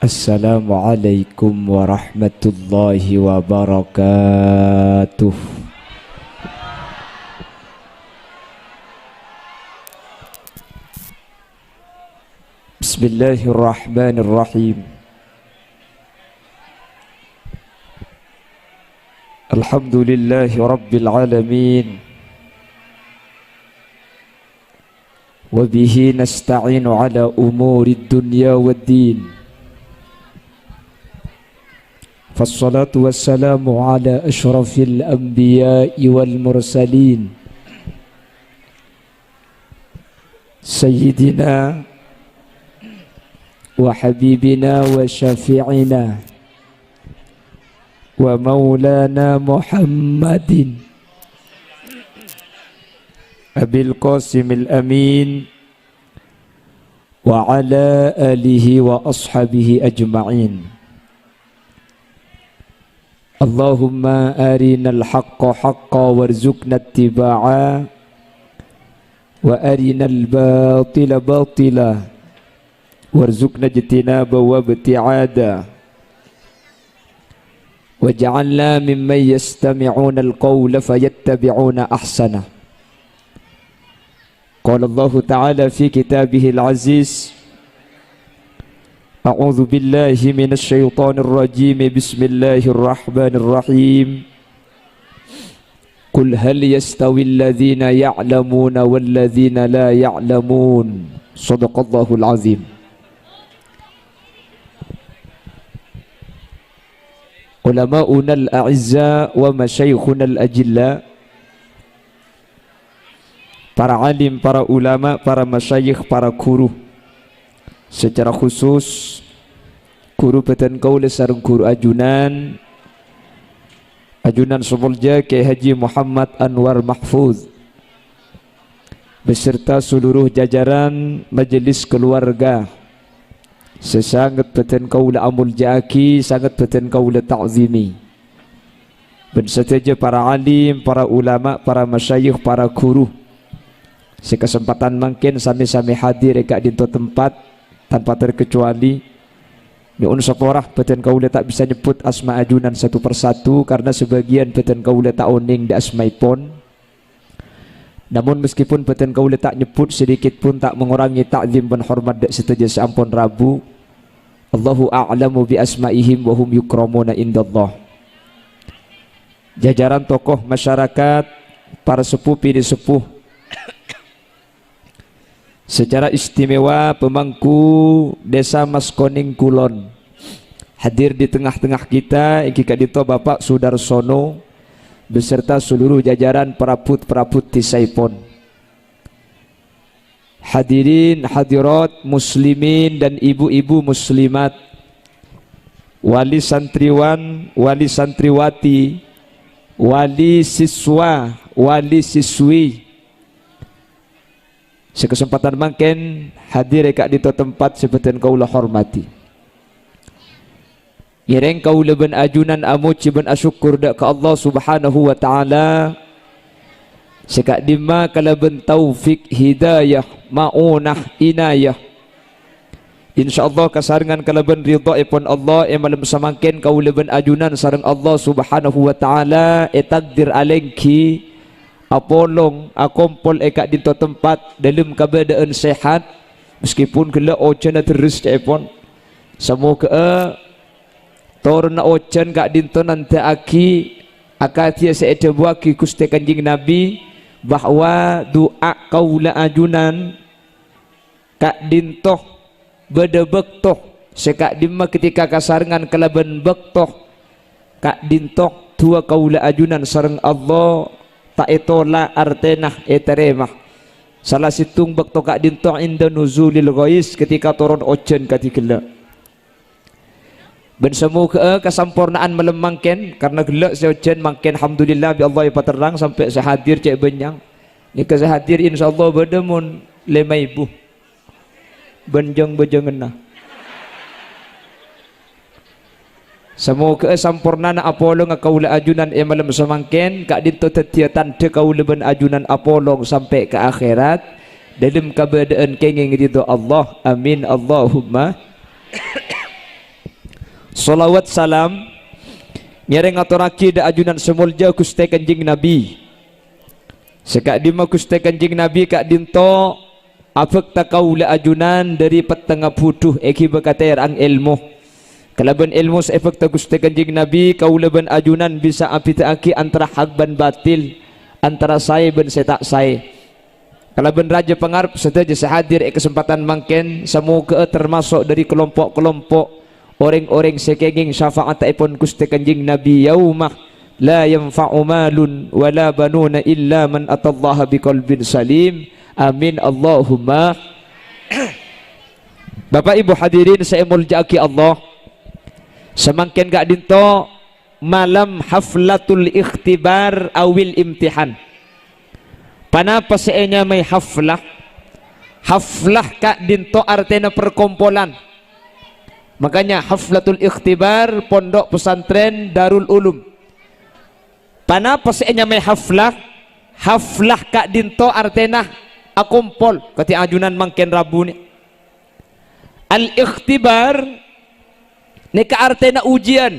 Assalamualaikum warahmatullahi wabarakatuh. Bismillahirrahmanirrahim. Alhamdulillahi rabbil alamin. Wa bihi nasta'inu ala umurid dunya waddin. Fassalatu wassalamu ala ashrafil anbiya'i wal mursalin Sayyidina wa habibina wa syafi'ina wa maulana Muhammadin Abil Qasimil Amin wa ala alihi wa ashabihi ajma'in. Allahumma arinal haqqa haqqa warzuqna ittiba'a wa arinal batila batila warzuqna ijtinaba wa ibti'ada waj'alna mimman yastami'una alqawla fayattabi'una ahsana. Qala Allah Ta'ala fi kitabihil aziz, A'udzu billahi minasy syaithanir rajim. Bismillahirrahmanirrahim. Qul hal yastawil ladzina ya'lamuna wal ladzina la ya'lamun. Shadaqallahul azim. Ulama'una al-a'izza wa masyayikhuna al-ajilla, para alim, para ulama, para masyayikh, para guru, secara khusus guru Batan Kaula sareng guru ajunan Semulja Kyai Haji Muhammad Anwar Mahfuz beserta seluruh jajaran majelis keluarga sesangat Batan Kaula amul jaaki, sangat Batan Kaula ta'zimi, dan seteja para alim, para ulama, para masyayikh, para guru sekesempatan mungkin sami-sami hadir eka dinto tempat tanpa terkecuali. Miun saporah Batan Kaula tak bisa nyebut asma ajunan satu persatu karena sebagian Batan Kaula tak oning di asmaipun. Namun meskipun Batan Kaula tak nyebut sedikit pun tak mengurangi takzim dan hormat dak seteja seampun Rabu. Allahu a'lamu bi asmaihim wa hum yukramuna indallah. Jajaran tokoh masyarakat, para sepuh pini sepuh, secara istimewa pemangku Desa Maskoning Kulon hadir di tengah-tengah kita, Iki Kadito Bapak Sudarsono beserta seluruh jajaran perabot-perabot Tisaipon. Hadirin hadirat muslimin dan ibu-ibu muslimat, wali santriwan, wali santriwati, wali siswa, wali siswi, sekesempatan mangken hadir eka di tempat sebutan kaula hormati. Ireng kaula ben ajunan amuci ben asyukur dak ke Allah Subhanahu wa taala. Sekak dima kala ben taufik hidayah maunah inayah. Insyaallah kasarengan kala ben ridha ipun Allah malam samangken kaula ben ajunan sareng Allah Subhanahu wa taala takdir alengki apolong akompol eka dinto tempat dalam keadaan sehat meskipun kala ocan terus cepon semoga torna ocan kak dinto nanti aki akatia seete buaki Gusti Kanjeng Nabi bahwa doa kaula ajunan kak dinto beda bektoh sekak dimma ketika kasarengan kalaban bektoh kak dinto dua kaula ajunan sareng Allah tak etola artenah eteremah salah situng bekto kak dinto inda nuzulil ghais ketika turun ojen katikela. Ben semoga kesampurnaan melemangken karena gelak seojen mangken alhamdulillah bi Allah paterang sampai sehadir cek benyang ni kesehadir insyaallah bedemun 5,000 benjeng bejengenah. Semoga sampurnana apolong kaula ajunan malam semangken kak dinto tetiatan de kaula ben ajunan apolong sampai ke akhirat dalam keadaan kenging ridho Allah. Amin Allahumma. Salawat salam ngereng aturaki da ajunan semulja Gusti Kanjeng Nabi. Sekak dima Gusti Kanjeng Nabi kak dinto afek takaula ajunan dari petengah putuh eki bekater ang ilmu. Kalaban ilmu sa efek ta Gusti Kanjeng Nabi kaula ban ajunan bisa apitaaki antara hak ban batil, antara saya ban setak saya. Kalaban raja pengarap sedaja sehadir kesempatan mangken semoga termasuk dari kelompok-kelompok orang-orang sekenging syafaat ipun Gusti Kanjeng Nabi yaumah la yanfa'u malun wala banuna illa man atallaha biqalbin salim. Amin Allahumma. Bapak Ibu hadirin saya muljaki Allah. Semangkin gak dinto malam haflatul ikhtibar awil imtihan. Panapa seenya may haflah? Haflah kak dinto artinya perkumpulan. Makanya haflatul ikhtibar pondok pesantren Darul Ulum. Panapa seenya may haflah? Haflah kak dinto artinya akumpol kati ajunan mangken rabu ni. Al ikhtibar ni ka artinya ujian.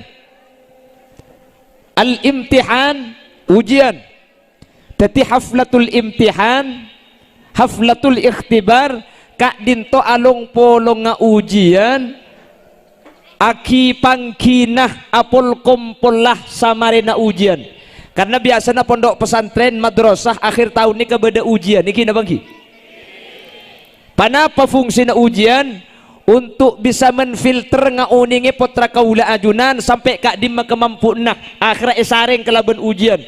Al imtihan ujian. Tati haflatul imtihan, haflatul ikhtibar kak dinto along polong nga ujian aki pangkinah apol kumpullah samarina ujian. Karena biasanya pondok pesantren madrasah akhir tahun ni kabada ujian niki na bangki. Panapa fungsi na ujian? Untuk bisa menfilter nga uningi potra kaula ajunan sampai kak di kemampuan nak akhirnya isaring kelaban ujian.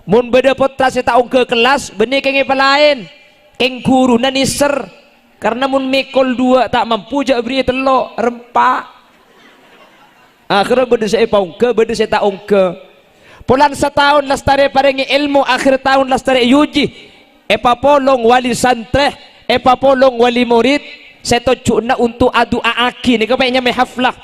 Mun beda potra si taong ke kelas benih kengi pelain keng guru na niser karena mun mekol dua tak mampu jak beri telo rempak akhirnya beda si paong ke beda si taong ke pulan setahun lastari parengi ilmu akhir tahun lastari yuji epapolong wali santreh epapolong wali murid seto cuna untuk adu aaki ni kepeknya may haflah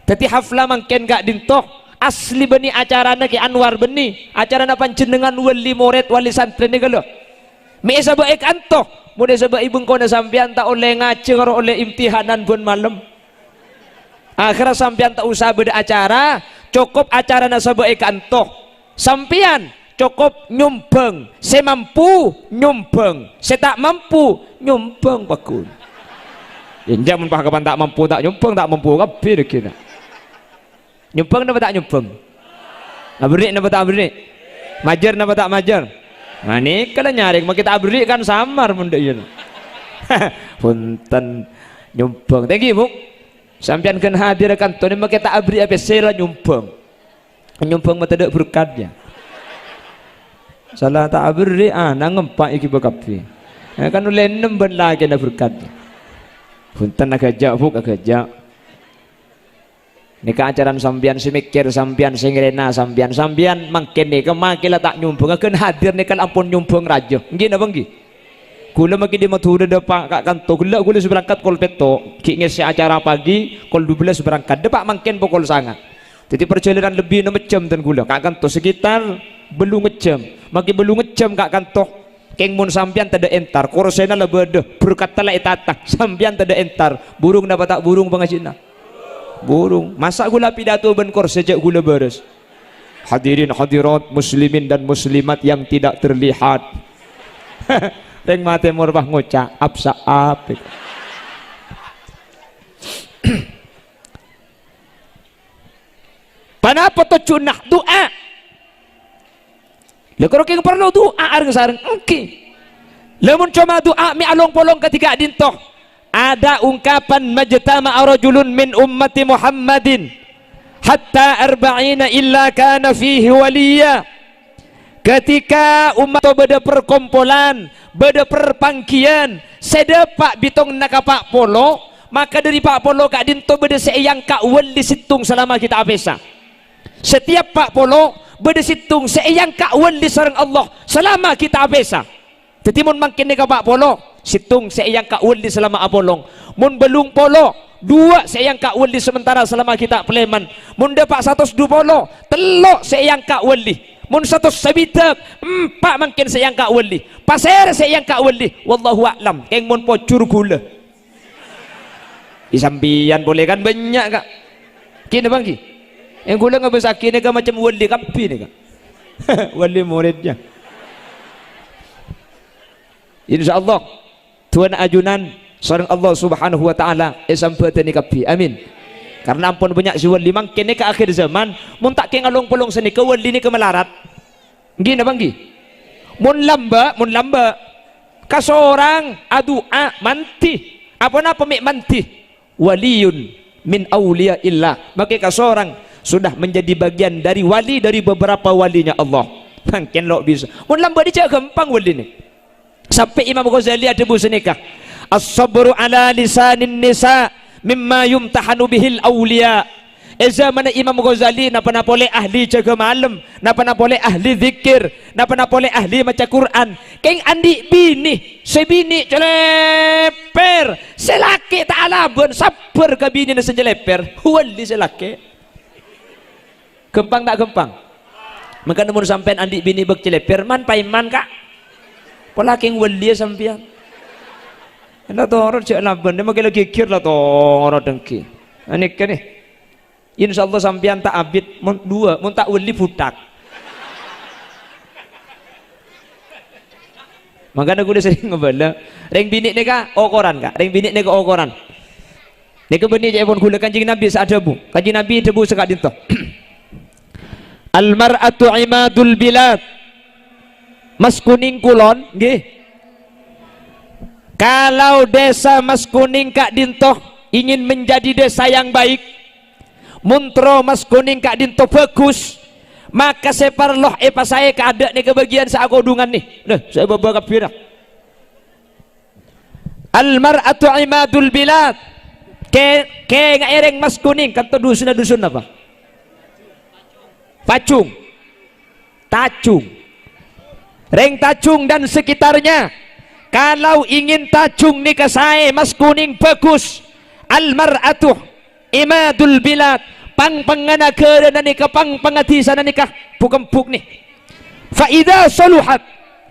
tapi haflah mangken gak dintoh asli beni acara na ki Anwar beni acara na panjenengan wali murid wali santri ni kalau mi isa baik antoh muna sa ibung ko na sampian ta oleh ngaji karo oleh imtihanan bun malam akhirnya sampian ta usah beda acara cukup acara na sa baik antoh sampian cukup nyumbang saya mampu nyumbang saya tak mampu nyumbang bakun jangan pahakapan tak mampu kabeh kita nyumbang napa tak nyumbang abrik napa tak abrik majar napa tak majar mani kala nyaring mak kita abrik kan samar mun ieu punten nyumbang thank you Bu sampean kan hadir kan tone mak kita abrik apa sela nyumbang mata dak berkatnya salah tak abrik ngempak iki bakapi kan uleh nemben lagi na berkatnya punten agajak Bu agajak nika ajaran sambian semikir sambian singrena sambian mangken nika makila tak nyumbang akan hadir nika ampun nyumbang raja nggih napa nggih kula maki di mathuda depak kak kanto kula berangkat kol peto ki ngisi acara pagi kol 12 berangkat depak mangken pukul 9 jadi perjalanan lebih 6 jam dan kula kak kanto sekitar belum ngejam maki belum ngejam kak kanto keng mun sambian tada entar korsena lebede berkata la itata sambian tada entar burung napa tak burung pangasina burung masa gula pidato benkor sejak gula beres hadirin hadirat muslimin dan muslimat yang tidak terlihat teng mate morbah ngoca apsa apik panapa to cunah doa lekor keng perlu doa areng sareng oke lamun cuma doa mi along polong ketika dintoh ada ungkapan majtama'a rajulun min ummati Muhammadin hatta arba'ina illa kana fihi waliya ketika umat beda perkumpulan beda perpangkian sedepak bitong nakapak polo maka dari pak polo kak dinto beda seeyang kak wali situng selama kita apesa setiap pak polo beda situng seeyang kak wali sareng Allah selama kita apesa tetimun mangkin ni kapak polo situng seeyang kak wali selama apolong mun belung polo dua seeyang kak wali sementara selama kita peleman mun dapat 120 telok seeyang kak wali mun 100 sabitak 4 mangkin seeyang kak wali pasir seeyang kak wali wallahu a'lam keng mun pocur gula isambian boleh kan banyak kak Kini bang ki. Yang gula ngebesaki ni kan macam wali kapi ni kan. Wali muridnya. InsyaAllah Tuan ajunan seorang Allah subhanahu wa ta'ala sampai ni kapi. Amin. Karena ampun banyak si wali mungkin ni ke akhir zaman mun tak ke ngalung pelong seni ke wali ni ke melarat. Gini bang ki. Mun lamba ka seorang adua manti. Apa napa mik manti? Waliyun min awliya illah. Maka ka seorang sudah menjadi bagian dari wali dari beberapa walinya Allah. Mungkin lo bisa. Mun lamba dia gampang wali ni. Sampai Imam Ghazali ada buku senikah. As-sabru ala lisanin nisa mimma yumtahanu bihil awliya. Zaman Imam Ghazali napa boleh ahli jaga malam, napa boleh ahli zikir, napa boleh ahli baca Quran. Keng andi bini, sebini celeper, selaki tak alabun, sabar ke bini na senjeleper, wali selaki. Gempang tak gempang? Maka namun sampai andi bini bek celeper, man paiman kak. Pola keng wali sampian. Anda tu orang cek laban, dia makin lagi kir lah tu orang dengki. Anik kan ni. InsyaAllah sampian tak abid mun tak wali budak. Makanya aku dah sering ngebala reng bini ni ka okoran kak, reng bini ni ka okoran. Ni ke bini je pun gula kanjing Nabi saadabu. Kanjing Nabi debu sekat dinto. Al mar'atu imadul bilad. Mas Kuning kulon nggih. Kalau desa Mas Kuning kak dinto ingin menjadi desa yang baik, muntro Mas Kuning kak dinto bagus, maka separloh pas saya keadaan ni kebagian saya kodungan nih. Nah, saya bawa kapira. Al mar'atu imadul bilad. Ke ngaereng Mas Kuning kata dusun apa? Pacung. Tacung. Reng Tacung dan sekitarnya. Kalau ingin Tacung nikah saya Mas Kuning bagus. Al mar'atu imadul bilad. Pang pangana kerana nikah, pang pangati sana nikah bukan nih. Faida soluhat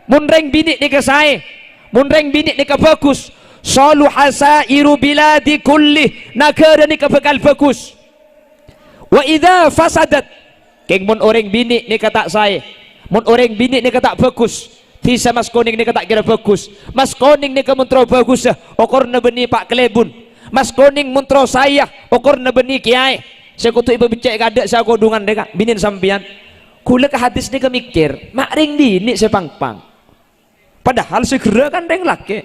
munreng bini nikah saya, munreng bini nikah bagus. Soluhasa iru biladi kulli nakara nikah bakal bagus. Wa ida fasadat keng mun orang bini nikah tak saya, mun orang bini nikah tak bagus. Tisa Mas Kuning nikah tak kira bagus. Mas Kuning nikah muntro bagus okor na beni Pak Klebun. Mas Kuning muntro saya okor na beni kiai. Saya kutu ibu becek kada saya kodungan deka binin sampian. Kula ke hadis ni ke mikir, mak ring bini saya pang-pang. Padahal segera kan ring laki.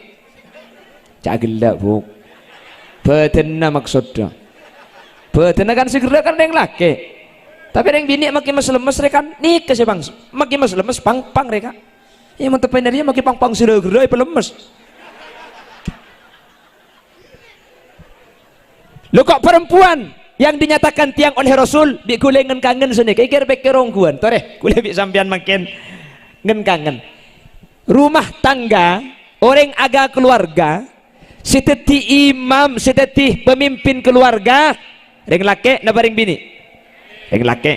Cak gelak bu. Betena maksudnya. Betena kan segera kan ring laki. Tapi ring bini makin mas lemes mereka nikah saya bang. Makin mas lemes pang-pang mereka. Ya mau tepen dia makin pang-pang segera ibu lemes. Lo kok perempuan yang dinyatakan tiang oleh Rasul bi kule ngen kangen sini kira rongguan tore kule bi sampean makin ngen kangen rumah tangga orang aga keluarga siteti imam siteti pemimpin keluarga reng lake na bareng bini reng lake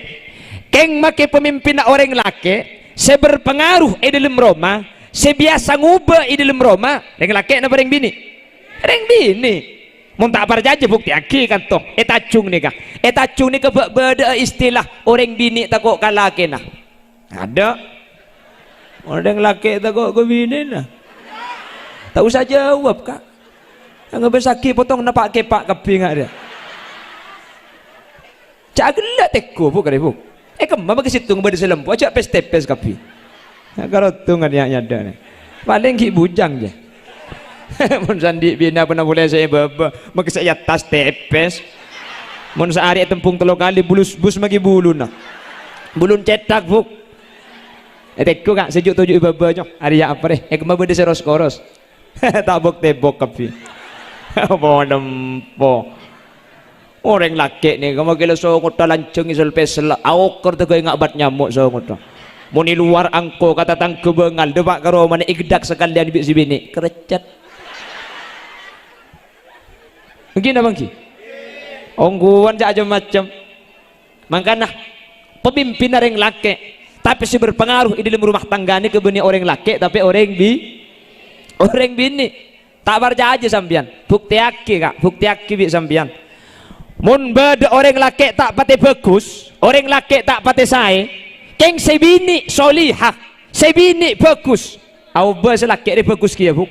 keng make pemimpin na orang lake seberpengaruh dalam Roma sebiasa ngubah dalam Roma reng lake na bareng bini reng bini. Mun tak percaya bukti aki kan toh. Tacung ni kah? Tacung ni beda istilah orang bini takut kalaki nah. Ada orang laki takut ke bini nah. Tak usah jawab kak. Yang besaki potong napak kepak kepi ngak dia. Cak gelak teko bu kare bu. Kemana bagi situ ngembadi selempu aja pes kepi. Kalau tungan yang ada ni. Paling ki bujang je. Mun sandi bina pernah boleh saya baba maka saya tas tepes mun sehari tempung telur kali bus magi bulu nah bulun cetak buk tekku kak sejuk tujuh baba nyok hari ya apa deh kemana beda seros koros tak buk tebok kapi bodem orang laki nih kamu kira so kota lancung isol pesel awker tu kau ingat bat nyamuk so kota muni luar angko kata tangke bengal depak karo mana igdak sekalian si bini kerecet. Mungkin apa mungkin? Ongguan aja macam. Makanya pemimpin orang laki, tapi si berpengaruh di dalam rumah tangga ini kebenih orang laki, tapi orang bini tak percaya aja sampian. Bukti aki kak, bukti aki bi sampian. Mun beda orang laki tak pati bagus, orang laki tak pati sae, keng sebini solihah, sebini bagus. Au ba selaki dia bagus kia bu.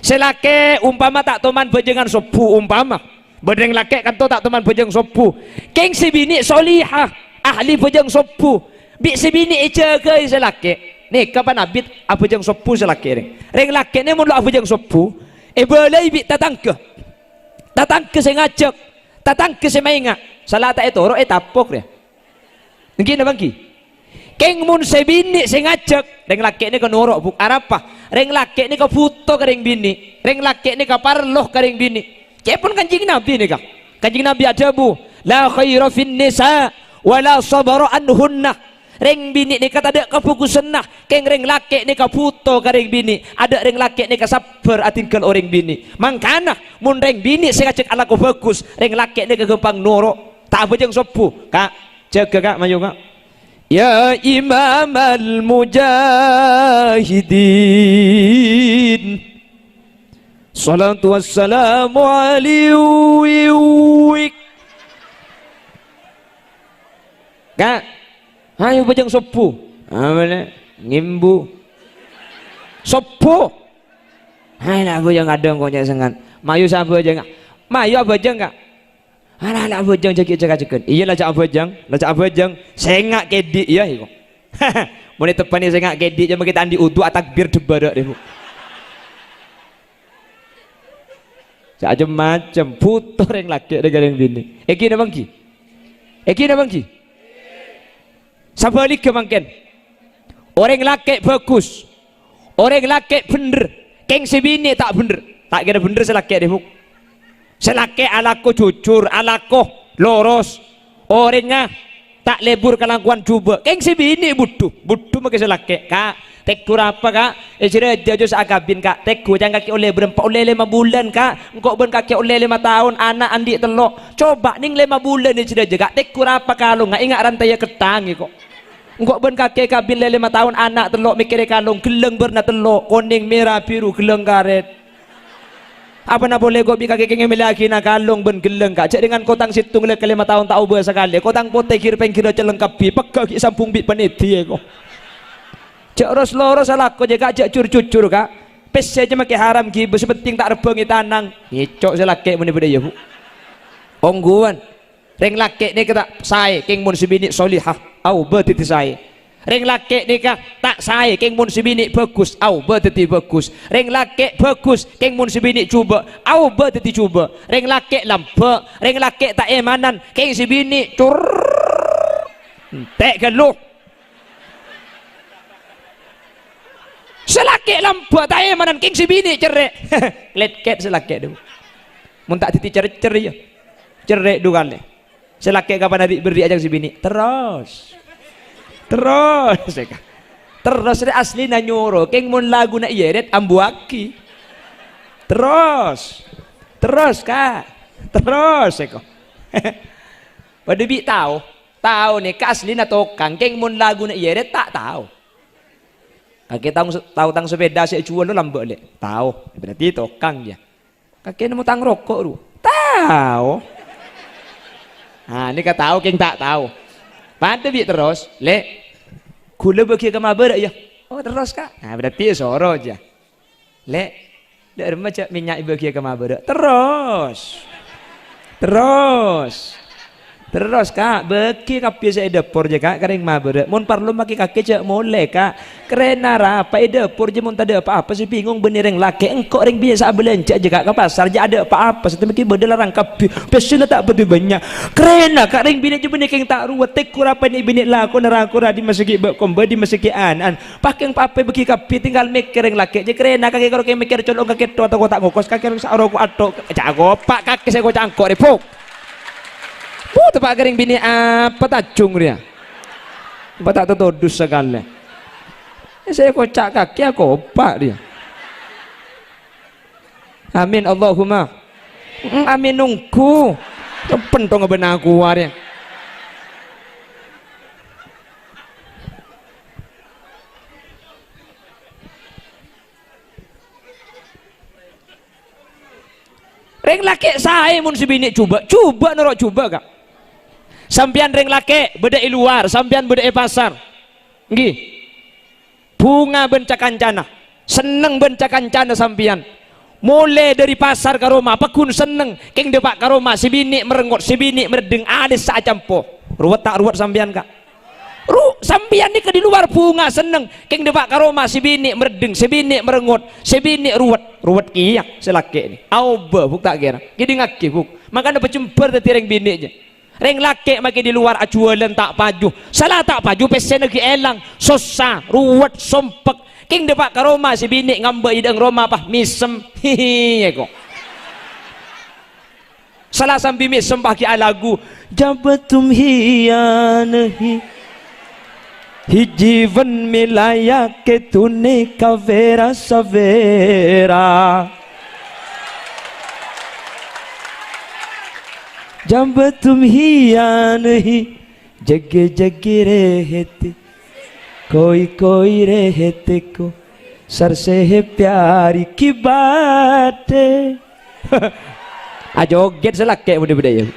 Selaki umpama tak teman bejengan sopu umpama. Bedeng laki kan tak teman bejeng sopu. Keng sebini solihah, ahli bejeng sopu. Bi sebini jaga selaki. Ni kapan abit apa bejeng sopu selaki ni. Reng laki ni mun lu bejeng sopu, boleh bi datang ke sengajak. Tatang ke semainga salah tak itu roh tapok dia mungkin bangki keng mun sebini sengajak reng laki ni ke norok buk arapa reng laki ni ke foto ke reng bini reng laki ni ke parloh ke reng bini cepun kanjing nabi ni kah kanjing nabi ada bu la khaira fin nisa wala sabara anhunna reng bini ni kata ada kefokusan nah keng reng laki ni ka puto ka reng bini ada reng laki ni ka sabar atingkel orang bini mangkana mun reng bini saya cek ala ko bagus reng laki ni ka gampang noro tak bejeng sopu kak jaga kak mayu kak ya imam al mujahidin salatu wassalamu alaihi kak ayo bejeng sopu mana ngimbu sopu hai nak bejeng kadang kau sengan mayu siapa bejeng mayu apa bejeng kak anak bejeng cekik iyalah cak bejeng sengak kedik ya iko boleh tepan ni sengak kedik jangan kita andi udu takbir debadak deh bu macam putor yang laki dengan yang bini eki na bangki sabalik ke mangken orang laki bagus orang laki bener keng sebini tak bener tak kira bener selaki deh buk selaki alako jujur alako loros orangnya tak lebur kelakuan coba keng sebini butuh makai selaki kak tekur apa kak isira jajus agabin kak tekur jangan kaki oleh berempat oleh 5 bulan kak engkau ben kaki oleh 5 tahun anak andi telok coba ning 5 bulan isira jaga tekur apa kalau nggak ingat rantai ketang kok engkau ben kakek kabin 5 tahun anak telok mikir kalung geleng berna telok kuning merah biru geleng karet apa nak boleh kau bi kakek kengem lagi nak kalung ben geleng kak cek dengan kotang situng le ke 5 tahun tak ubah sekali kotang pote kir pengkira celengkap bi pegak ki sampung bi peniti kok cek loros salah kau jaga cek cur kak pes saja make haram ki sepenting tak rebengi tanang ngicok selake muni beda ya bu ongguan reng laki ni kata saya keng mun sebini solihah au betiti saya reng laki ni tak saya keng mun sebini bagus au betiti bagus reng laki bagus keng mun sebini cuba au betiti cuba reng laki lampe reng laki tak emanan keng sebini cur tek geluh selaki lampe tak emanan keng sebini cerek letket selaki tu mun tak titi cerek ya cerek dua kali selaki kapan adik beri ajak si bini terus dia asli na nyoro keng mun lagu na ieret ambuaki terus kak terus eko pada bi tahu nih ka asli na tokang keng mun lagu na ieret tak tahu kakek tahu tang sepeda si cuan lo lambek le tahu berarti tokang dia kakek nemu tang rokok lu tahu. Nah, ini kata tahu, keng tak tahu. Pada bi terus, le, gula bagi ke mabar ya. Oh terus kak. Nah berarti soro aja. Le, dari macam minyak bagi ke mabar. Terus kak, bagi kapi saya dapur je kak, kering mabar. Mun parlo maki kaki cak mulai kak. Keren apa dapur je mun tak ada apa-apa sih bingung bener yang laki. Engkau ring biasa belanja je kak ke pasar je ada apa-apa. Satu mungkin beda larang kapi. Biasanya tak betul banyak. Keren kak ring bini je bener yang tak ruwet. Tekur apa ni bini laku nerangku di masjid komba di masjid an. Pakai apa bagi kapi tinggal mikir yang laki. Je keren kaki kalau mikir colong kaki tu atau kotak ngokos kaki harus arok atok. Jago pak kaki saya kocak angkor repuk. Tepak kering bini apa tajung dia apa tak tertodus sekali saya kocak kaki aku opak dia amin Allahumma amin nunggu pentong ngebenah keluar ya Reng laki saya mun si bini coba norok coba kak. Sampian reng laki bedai luar, sampian bedai pasar. Nggih. Bunga benca kancana, seneng benca kancana sampian. Mulai dari pasar ke rumah, pekun seneng, keng depak ke rumah, si bini merengot, si bini meredeng, ada saat campo. Ruwet tak ruwet sampian kak? Sampian ni ke di luar bunga seneng, keng depak ke rumah, si bini meredeng, si bini merengot, si bini ruwet kiyak selaki ni. Auba buk tak kira, kini ngaki buk. Makanya pecemper tadi reng bini je. Reng laki makin di luar acualan tak paju, salah tak paju pesen lagi elang, susah, ruwet, sompek. King depak ke rumah si bini ngambek ideng rumah apa misem hihi kok. Salah sampai misem pakai lagu jabatum hiyanahi hijivan milaya ketune kavera savera. Jabatum hiyanahi jage jage rehete कोई रहते को सर से है प्यारी की बातें. Joget selake budaya.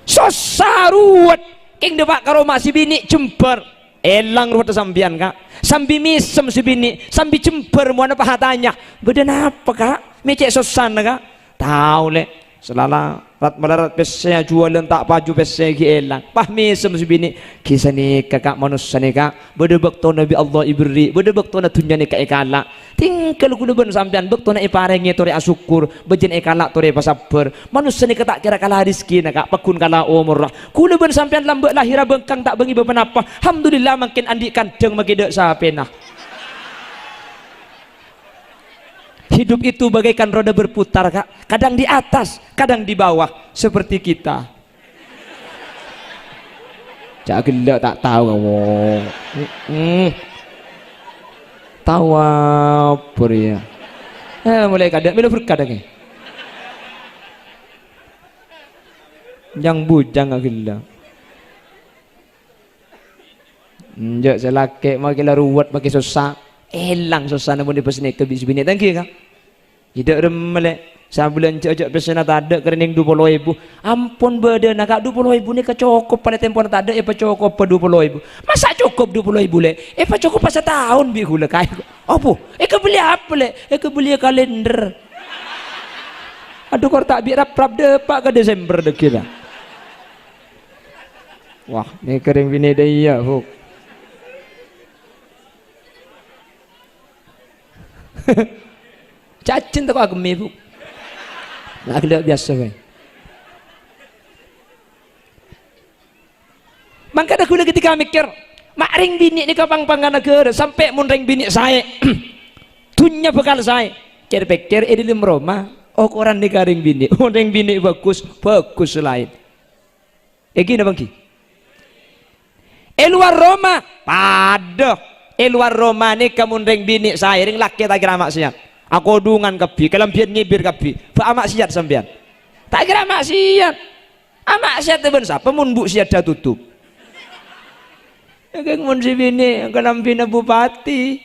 Susah ruwet king depak karo mak si bini jemper elang ruwet sambian kak sambi misem si bini sambi jemper mau apa hatanya beden apa kak mecek susah kak tahu le selala rat melarat pesnya jualan tak paju pesnya ki elang pahmi sem bini kisah ni kakak manusia ni kak bedebek to nabi Allah ibri bedebek to na dunya ni kak ikala tinggal kudu ben sampean bek to na iparengi tore asyukur bejen ikala tore pasabar manusia ni tak kira kalah rezeki na kak pekun kala umur lah kudu ben sampean lambek lahira bengkang tak bengi bepenapa alhamdulillah makin andi kandeng magedek sapena. Hidup itu bagaikan roda berputar kak, kadang di atas, kadang di bawah, seperti kita. Cak gelak tak tahu kamu. Tahu apa ya? Mulai kadang, bila berkadang yang bujang gak gelak. Njak selake makin ruwet makin susah. Elang susah namun dipesne ke bini thank you kak. Tidak remele sabulan cocok pesena tak ada kerening 20.000 ampun beda nak 20.000 ni kecukup pada tempo tak ada apa cukup 20.000 masa cukup 20.000 le apa cukup pas setahun bi hula kai apa kebeli apa le kebeli kalender aduh kor tak bi rap depak ke Desember dek kira wah ni kering bini dia huk cacing tak aku mebu nak kelak biasa kan maka aku ketika mikir mak ring bini ni kapang panggan negara sampai mun ring bini saya tunya bekal saya kira pikir ini dalam rumah oh koran ni ring bini ring bini bagus lain gini bangki luar Roma pada luar Roma ni kamu ring bini saya ring laki tak kira maksiat aku dungan kapi kelampian ngibir kapi pak maksiat sampean tak kira maksiat maksiat ben sapa mun bu siat dah tutup keng mun si bini kelampina bupati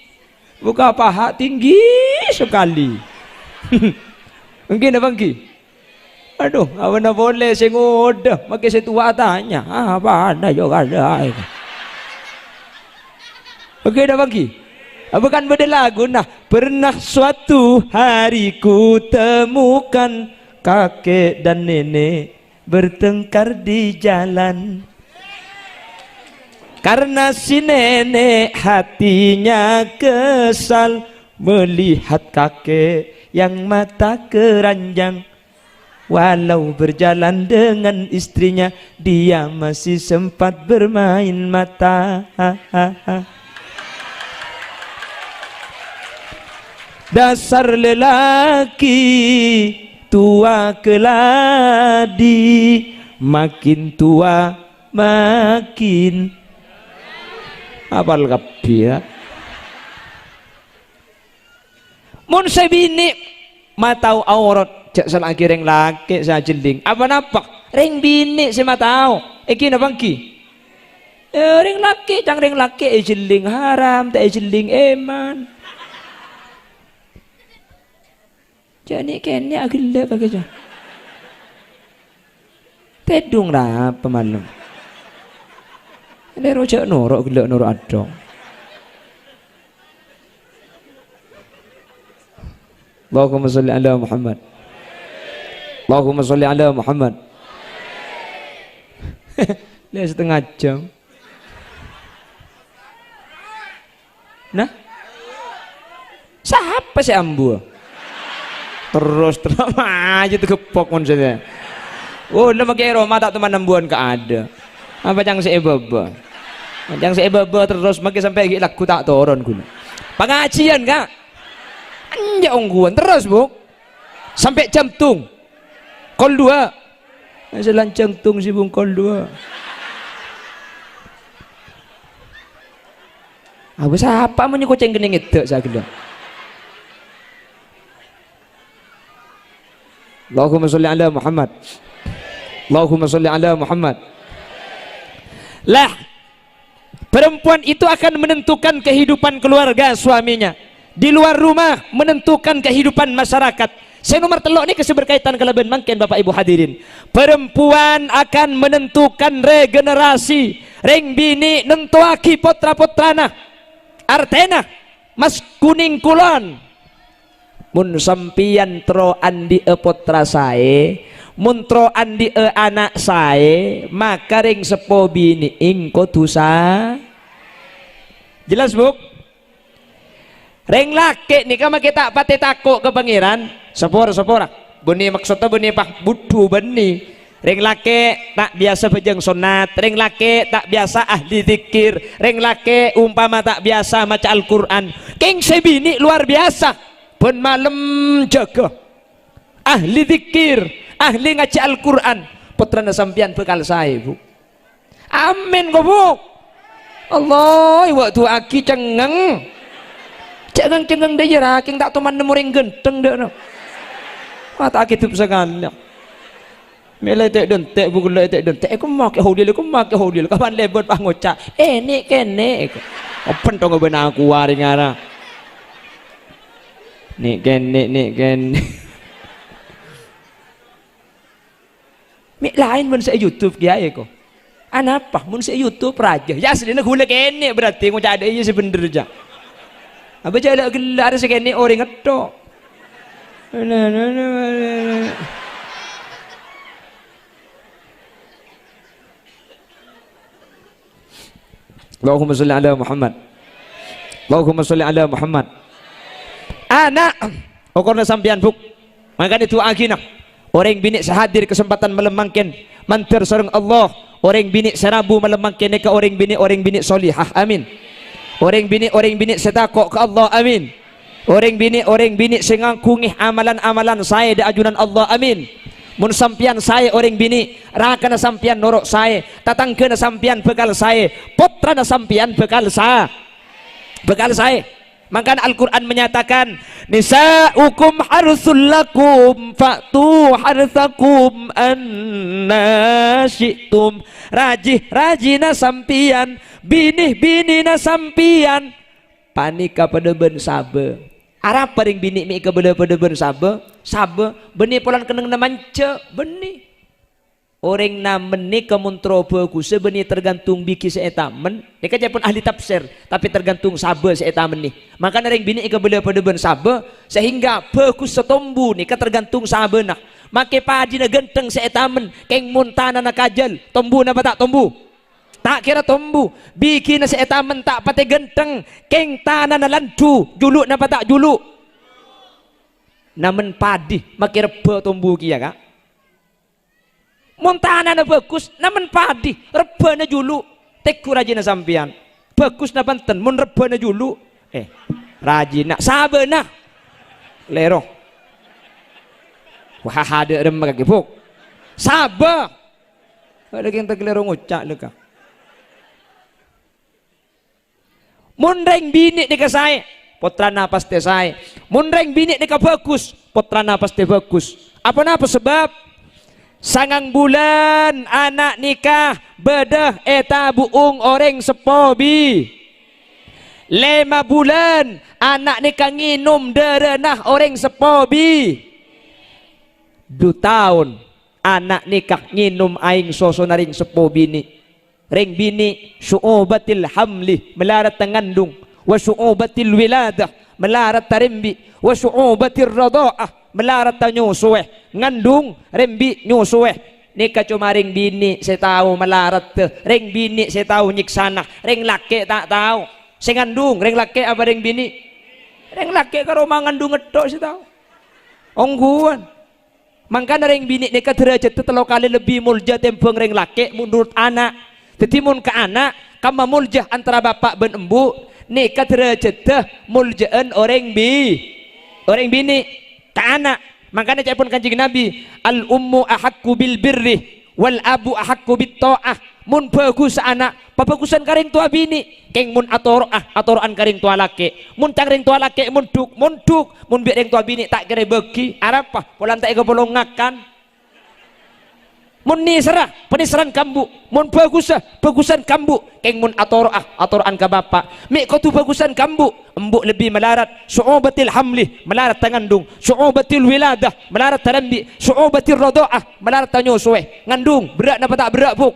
buka paha tinggi sekali mungkin apa ki aduh awana boleh sing udah makai setua tanya apa ada juga ada oke dah bagi bukan beda lagu nah pernah suatu hari ku temukan kakek dan nenek bertengkar di jalan karena si nenek hatinya kesal melihat kakek yang mata keranjang walau berjalan dengan istrinya dia masih sempat bermain mata dasar lelaki tua keladi makin tua makin apal kapi ya mun sebini matau aurat cak selagi reng laki sa jeling apa napak reng bini si matau iki na bangki reng laki cang reng laki jeling haram tak jeling eman Jadi kene agile pakai aja. Tedung lah pemalam. Ini rojak norok gelak norok adong. Allahumma salli ala Muhammad. Allahumma salli ala Muhammad. Lihat setengah jam. Nah, siapa si Ambu? Terus aja tuh kepok maksudnya. Oh, nama kaya Roma tak teman ambuan ke ada. Apa yang si ebaba? Yang si ebaba terus makin sampai gila ku tak turun guna. Pengajian kak? Anjak ongguan terus bu. Sampai jam tung. Kol 2. Masih lancang tung si bung kol 2. Apa siapa mau nyekoceng kening itu saya gila. Allahumma salli ala Muhammad. Allahumma salli ala Muhammad. Lah, perempuan itu akan menentukan kehidupan keluarga suaminya. Di luar rumah menentukan kehidupan masyarakat. Saya nomor telok ini kasih berkaitan kelaban mangken Bapak Ibu hadirin. Perempuan akan menentukan regenerasi. Reng bini nentuaki potra-potrana. Artena mas kuning kulon. Mun sampian tro andi potra sae, mun tro andi anak sae, maka ring sepo bini ingko tusa. Jelas bu? Ring laki nih kama kita pati takut ke pangeran, sepora. Beni maksudnya beni pak budu beni. Ring laki tak biasa bejeng sunat, ring laki tak biasa ahli zikir, ring laki umpama tak biasa maca Al-Quran. King sebini luar biasa. Pun malam jaga ahli zikir, ahli ngaji Al-Quran. Putrana sampian bekal saya bu. Amin kok bu. Allah waktu aki cengeng cengeng dia raking tak teman nemuring genteng deh no. Mata aki tuh sekali. Meletek dentek buku letek dentek. Aku makai hodil kapan lebot pangocak. Nek kene. Open tong benar aku waring arah. Nek ken. Mik lain mun sa YouTube kiai ko. Anapa mun sa YouTube raja. Ya sedina gula kene berarti ngucak ada iya sebener aja. Apa jala gelar sa kene orang ngetok. Allahumma sholli ala Muhammad. Allahumma sholli ala Muhammad. Anak okorna sampian buk makanya itu agina orang bini sehadir kesempatan melemangkan mantir sareng Allah orang bini serabu melemangkan ke orang bini solihah amin orang bini setakok ke Allah amin orang bini sengangkungih amalan saya di ajunan Allah amin mun sampian saya orang bini rakana sampian norok saya tatangkena sampian bekal saya putrana sampian bekal saya maka Al-Quran menyatakan nisa'ukum harsul lakum fa'tu harsakum anna syi'tum rajina sampian bini sampian panika pada ben sabe arah paring bini mi ke pada ben sabe beni polan keneng namance beni orang namen ni kemuntro bagus sebenarnya tergantung biki seetamen ni kan pun ahli tafsir tapi tergantung sabe seetamen ni maka orang bini ke bela pada ben sabe sehingga bagus setombu ni kan tergantung sabe nak make padi na genteng seetamen keng muntana na kajal tombu na tak tombu tak kira tombu biki na seetamen tak pate genteng keng tanah na landu juluk na tak juluk namen padi make reba tombu kia kak montana na bagus naman padi rebana julu teku rajina sampian bagus na banten mun rebana julu rajina sabena lero wah ada remag gibuk sabah ada yang teglero ngucak leka mun reng bini deka saya putrana pasti saya mun reng bini deka bagus putrana pasti bagus apa sebab sangang bulan anak nikah bedah eta buung orang sepobi 5 bulan anak nikah nginum derenah orang sepobi 2 tahun anak nikah nginum aing soso naring sepo bini ring bini syu'ubatil hamli melarat tengandung wa syu'ubatil wiladah melarat tarimbi wa syu'ubatil radha'ah melarat tanyusueh ngandung rembi nyusueh nikah cuma ring bini saya tahu melarat ring bini saya tahu nyiksana ring laki tak tahu saya ngandung ring laki apa ring bini ring laki karo mangandung ngedok saya tahu ongguan mangkana ring bini nikah derajat telo kali lebih mulja tempeng ring laki menurut anak tetimun ke anak kama muljah antara bapak ben embu nikah derajat muljaan orang bini ke anak makanya cak pun kanjeng Nabi al ummu ahakku bil birri wal abu ahakku bit ta'ah mun bagus anak pabagusan karing tua bini keng mun atoroan karing tua laki mun karing tua laki mun duk mun biar ring tua bini tak kira bagi arapa polan tak ego polongakan mun nisrah penisaran kambu mun bagusan kambu keng mun atoroan ka bapak mik kau tu bagusan kambu embuk lebih melarat syu'ubatil hamli melarat tangandung syu'ubatil wiladah melarat tarambi syu'ubatil radha'ah melarat tanyusueh ngandung berat napa tak berat buk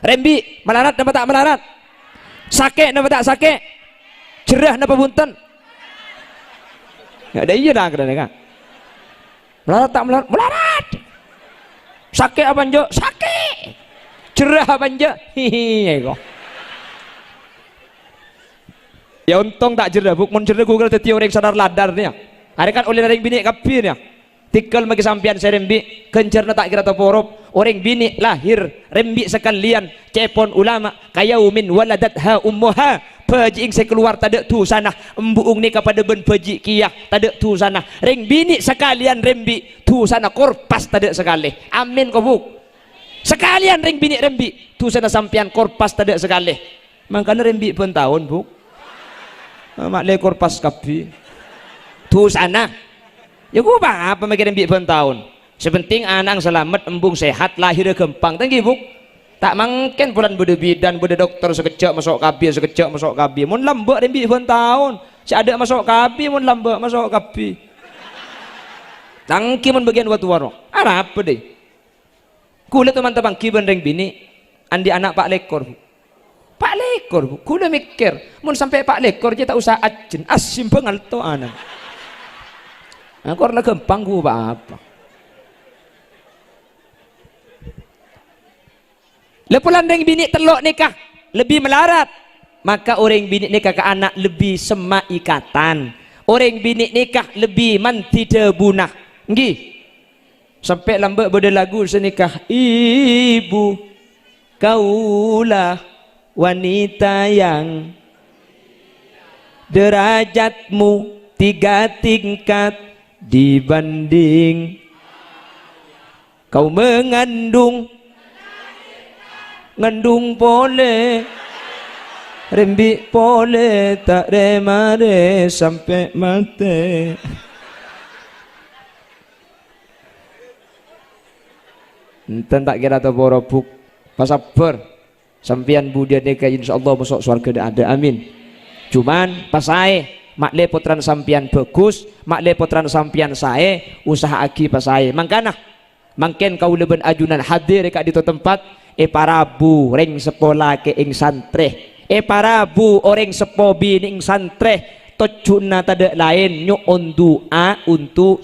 rembi melarat napa tak melarat sakit napa tak sakit cerah napa bunten enggak ada iya dah kan melarat tak melarat sakit apa njo sakit cerah apa njo hihi kok ya untung tak jerah buk mun jerah Google teti orang sadar ladar nih hari kan oleh ring bini kapir ya tikal magi sampian serembi kencerna tak kira toporop orang bini lahir rembi sekalian cepon ulama kayaumin waladatha ummuha paji ing keluar tade tu sana embuung ni kepada ben paji kiyah tade tu sana ring bini sekalian rembi tu sana korpas tade sekali amin kau buk sekalian ring bini rembi tu sana sampian korpas tade sekali makanya rembi pun tahun buk mak le korpas kapi tu sana ya gua apa mikir rembi pun tahun sepenting anak selamat embung sehat lahir gempang tanggi buk tak mungkin bulan bude bidan bude dokter sekejap masuk kabi mun lambak rembi pun tahun si ada masuk kabi mun lambak masuk kabi tangki mun bagian watu warok apa deh kula teman-teman kiban ring bini andi anak pak lekor kula mikir mun sampai pak lekor dia tak usah ajen asim bengal to anak aku lah gempang gua apa lepulan ring bini telok nikah lebih melarat maka orang bini nikah ke anak lebih semak ikatan orang bini nikah lebih manti debunah nggih sampai lambat pada lagu senikah ibu kaulah wanita yang derajatmu 3 tingkat dibanding kau mengandung boleh rembi boleh tak remare sampai mati enten tak kira atau borobuk pasabar sampian budia deka insyaallah masuk surga ada amin cuman pasai mak lepotran sampian bagus mak lepotran sampian sae usaha agi pasai mangkana mangken kau leben ajunan hadir ka di tempat parabu ring sepola ke ing santre parabu orang sepo bini ing santre tojuna tada lain nyu'un doa untuk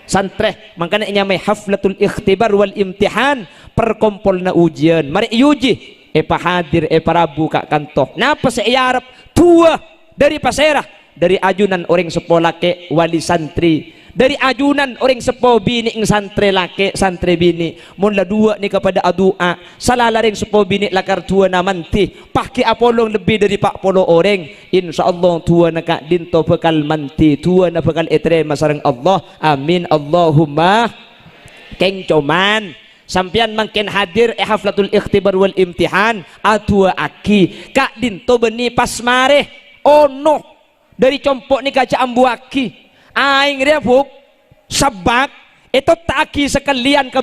santre makanya nyamai haflatul ikhtibar wal imtihan perkumpulna ujian mari iuji pahadir parabu kak kantoh napa saya harap tua dari pasera dari ajunan orang sepola ke wali santri dari ajunan orang sepo bini ing santre laki santre bini mun la dua ni kepada adua salah laring sepo bini lakar tua namanti pakai apolong lebih dari 40 orang insyaallah tua nak dinto bekal manti tua na bekal etre masareng Allah amin Allahumma keng coman sampian mangken hadir haflatul ikhtibar wal imtihan atua aki kak dinto beni pas mareh ono dari compok ni kaca ambu aki aing dia buk sabak itu taki sekalian ke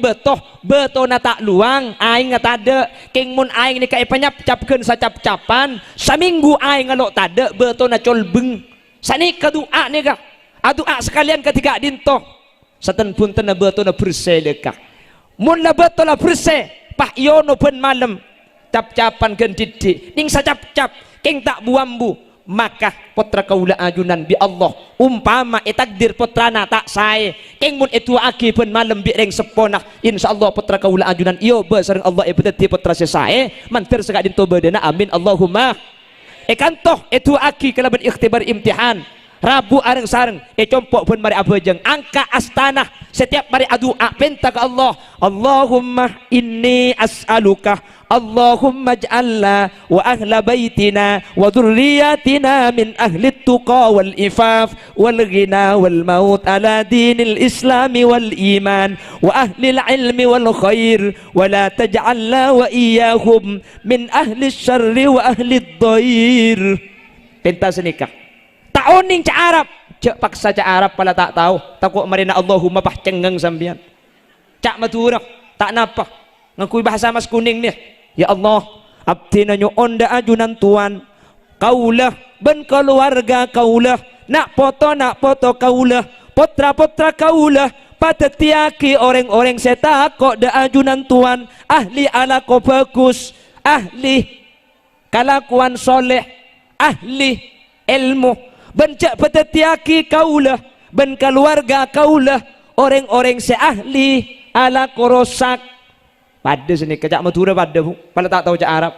betoh na tak luang aing tak ada king mun aing ni kai penyap-capkeun sacap-capan saminggu aing ngalok tade betoh na colbeng sani ka doa ni ka doa sekalian ketika dintoh Satan pun tena betul na bersih lekah. Mun la betul la bersih, pah yono pun malam cap-capan gen didik. Ning sacap-cap keng tak buambu, maka putra kaula ajunan bi Allah umpama takdir putrana tak sae keng mun itu aki pun malam bi reng sepona insyaallah putra kaula ajunan iyo be sareng Allah beteti putra sesae mantir sekak dinto bedena amin Allahumma kantoh itu aki kalaban ikhtibar imtihan Rabu areng sareng compok pun mari abejeng angka astana setiap mari adua penta ke Allah Allahumma inni as'aluka Allahumma ij'alna wa ahla baitina wa dhurriyyatina min ahli tuqa wal ifaf wal ghina wal maut ala dinil islami wal iman wa ahli ilmi wal khair wa la taj'alna wa iyyahum min ahli syarri wa ahli dhair. Penta senikah taoning ca Arab cek paksa ca Arab pala tak tahu takut marina Allahumma pah cengeng sambian cak maturah tak napa ngakui bahasa mas kuning nih ya Allah abdi na nyoon da ajunan tuan kaulah ben keluarga kaulah nak foto kaulah potra kaulah patetiaki orang-orang setakok da ajunan tuan ahli alako bagus ahli kalakuan soleh ahli ilmu bencak petetiaki kaulah ben keluarga kaulah orang-orang seahli ala korosak pada sini kejak matura pada bu pada tak tahu cak Arab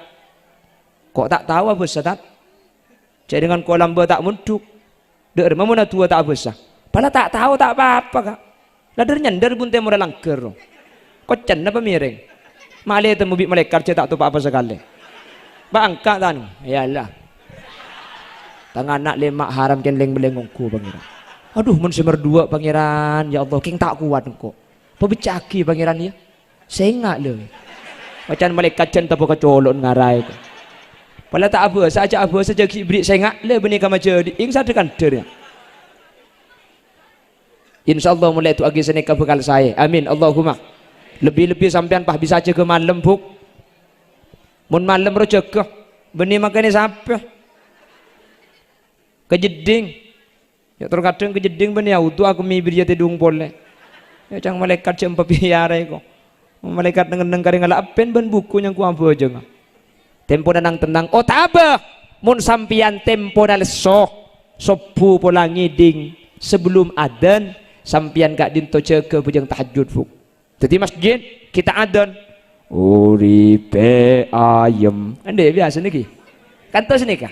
kok tak tahu apa sadat cak dengan kolam tak munduk dek mana tua tak besar pada tak tahu tak apa-apa kak ladar nyandar pun temu dalam ker kok cenda pemiring malih temu bi malaikat cak tak tahu apa sekali bangka tan yalah tangan anak lemak haram kenleng belengongku pangeran aduh mun semerdua pangeran ya Allah king tak kuat kok pebecaki pangeran ya sengak le macam malaikat cen tapo kecolon ngarai ko pala tak apa saja kibrit sengak le benih ka macam ing sadekan der insyaallah mulai tu agi seneka bekal saya amin Allahumma lebih-lebih sampean pah bisa jaga malam buk mun malam ro jaga benih makane sampai kejeding ya terkadang kejeding ben ya utuh aku mibir ya tedung pole ya cang malaikat cempa piare ko malaikat neng karing ala apen ben buku yang ku ambo aja tempo nanang tenang oh tabah mun sampian tempo naleso sopu pola ngiding sebelum adan sampian kak dinto ceke bujang tahajud fuk jadi masjid kita adan uripe ayem ande biasa niki kantos nika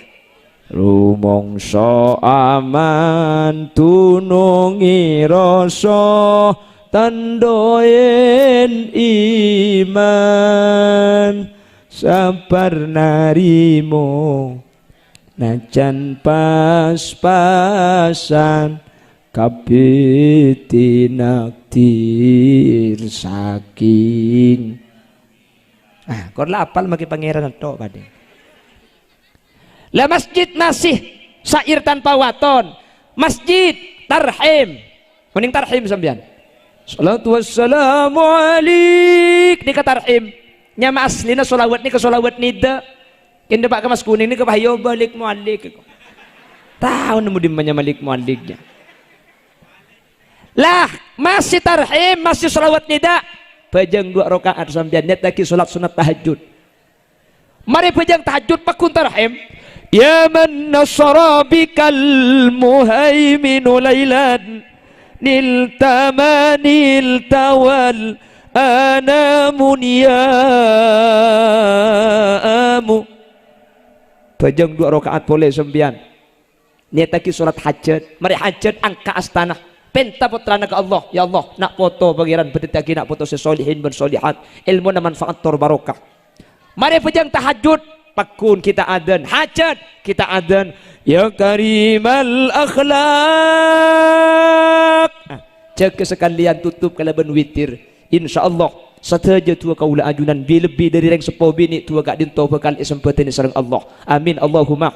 rumangsa aman tunungi rasa tandoen iman sabar narimo najan pas-pasan kabeh nakdir saking kor lapal maki pangeran tok pade lah masjid masih syair tanpa waton masjid tarhim mending tarhim sampean salatu wassalamu alik ni ka tarhim nya aslina solawat ni ka solawat nida kende pak ke mas kuning ni ke bahayo balik mualik tahu nemu dimanya malik mualiknya lah masih tarhim masih solawat nida pejang 2 rakaat sampean net lagi salat sunat tahajud mari pejang tahajud pakun tarhim ya man nasara bikal muhaiminu laylan niltamanil tawal anamun ya'amu pajang 2 rakaat boleh sembian niat lagi sholat hajat mari hajat angka astana penta putrana ke Allah ya Allah nak foto pangeran bedetagi nak foto sesolihin ben solihat ilmu na manfaat tor barokah mari pajang tahajud pakun kita adan hajat kita adan ya karimal akhlak jaga sekalian tutup kalaban witir insyaallah sateja tua kaula ajunan lebih dari reng sepo bini tua gak dinto bakal sempetin sareng Allah amin Allahumma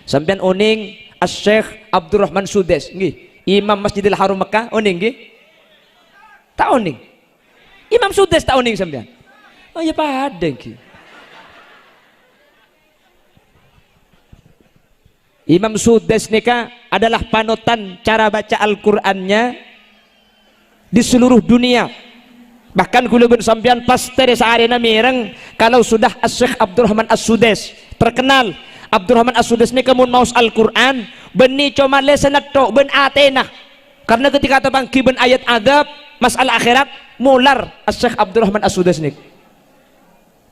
sampean oning Asy-Syaikh Abdurrahman Sudes nggih Imam Masjidil Haram Mekah oning nggih tak oning Imam Sudes tak oning sampean oh ya pada nggih Imam Sudes nika adalah panutan cara baca Al-Qur'annya di seluruh dunia. Bahkan kula ben sampean pasti saarena mireng kalau sudah Syekh Abdurrahman As-Sudais terkenal. Abdurrahman As-Sudais ni kemun maus Al-Quran beni cuma lesenat tok ben atena, karena ketika tabangki ben ayat adab masalah akhirat mular Syekh Abdurrahman As-Sudais ni.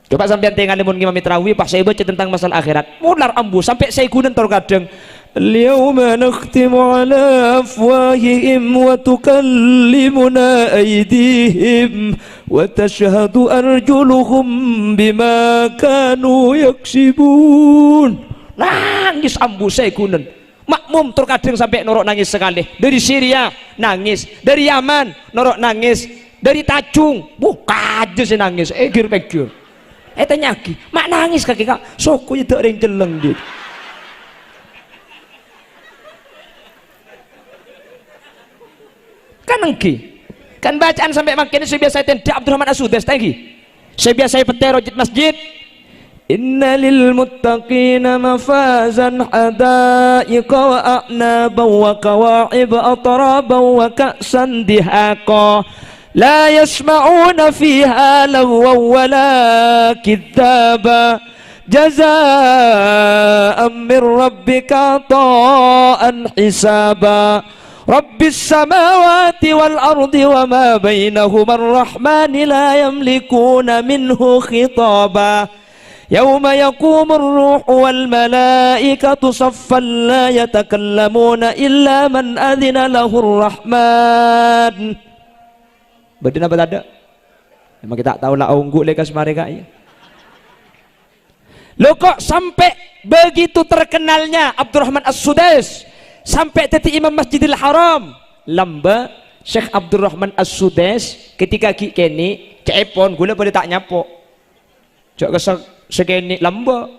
Coba sampean tengok mun ngimami tarawih pas saya baca tentang masalah akhirat mular ambu sampai saya gunen tor kadang al-yawma nakhtimu ala afwahihim wa tukallimuna aydihim wa tashhadu arjuluhum bima kanu yaksibun. Nangis ambu saya gunen makmum terkadang sampai norok nangis sekali. Dari Syria nangis, dari Yaman norok nangis, dari Tajung kaje sih nangis egir-egir. Tanya lagi, mak nangis kaki kak, sokonya tak ada yang jeleng gitu. Kan engki, kan bacaan sampai makin saya biasa tendak Abdurrahman As-Sudais tadi. Saya biasa petero di masjid. Inna lil muttaqina mafazan hadaiqa wa a'naba wa kawa'ib atraba wa ka'san dihaqa. لا يسمعون فيها لغوا ولا كذابا جزاء من ربك عطاء حسابا رب السماوات والأرض وما بينهما الرحمن لا يملكون منه خطابا يوم يقوم الروح والملائكة صفا لا يتكلمون إلا من أذن له الرحمن. Badina berada. Memang kita tahu lah unggul lekas mereka ya. Lo kok sampai begitu terkenalnya Abdurrahman As-Sudais sampai teti Imam Masjidil Haram lamba Syekh Abdurrahman As-Sudais ketika kini cepon gula pada tak nyapo. Cok kesek sekeni lamba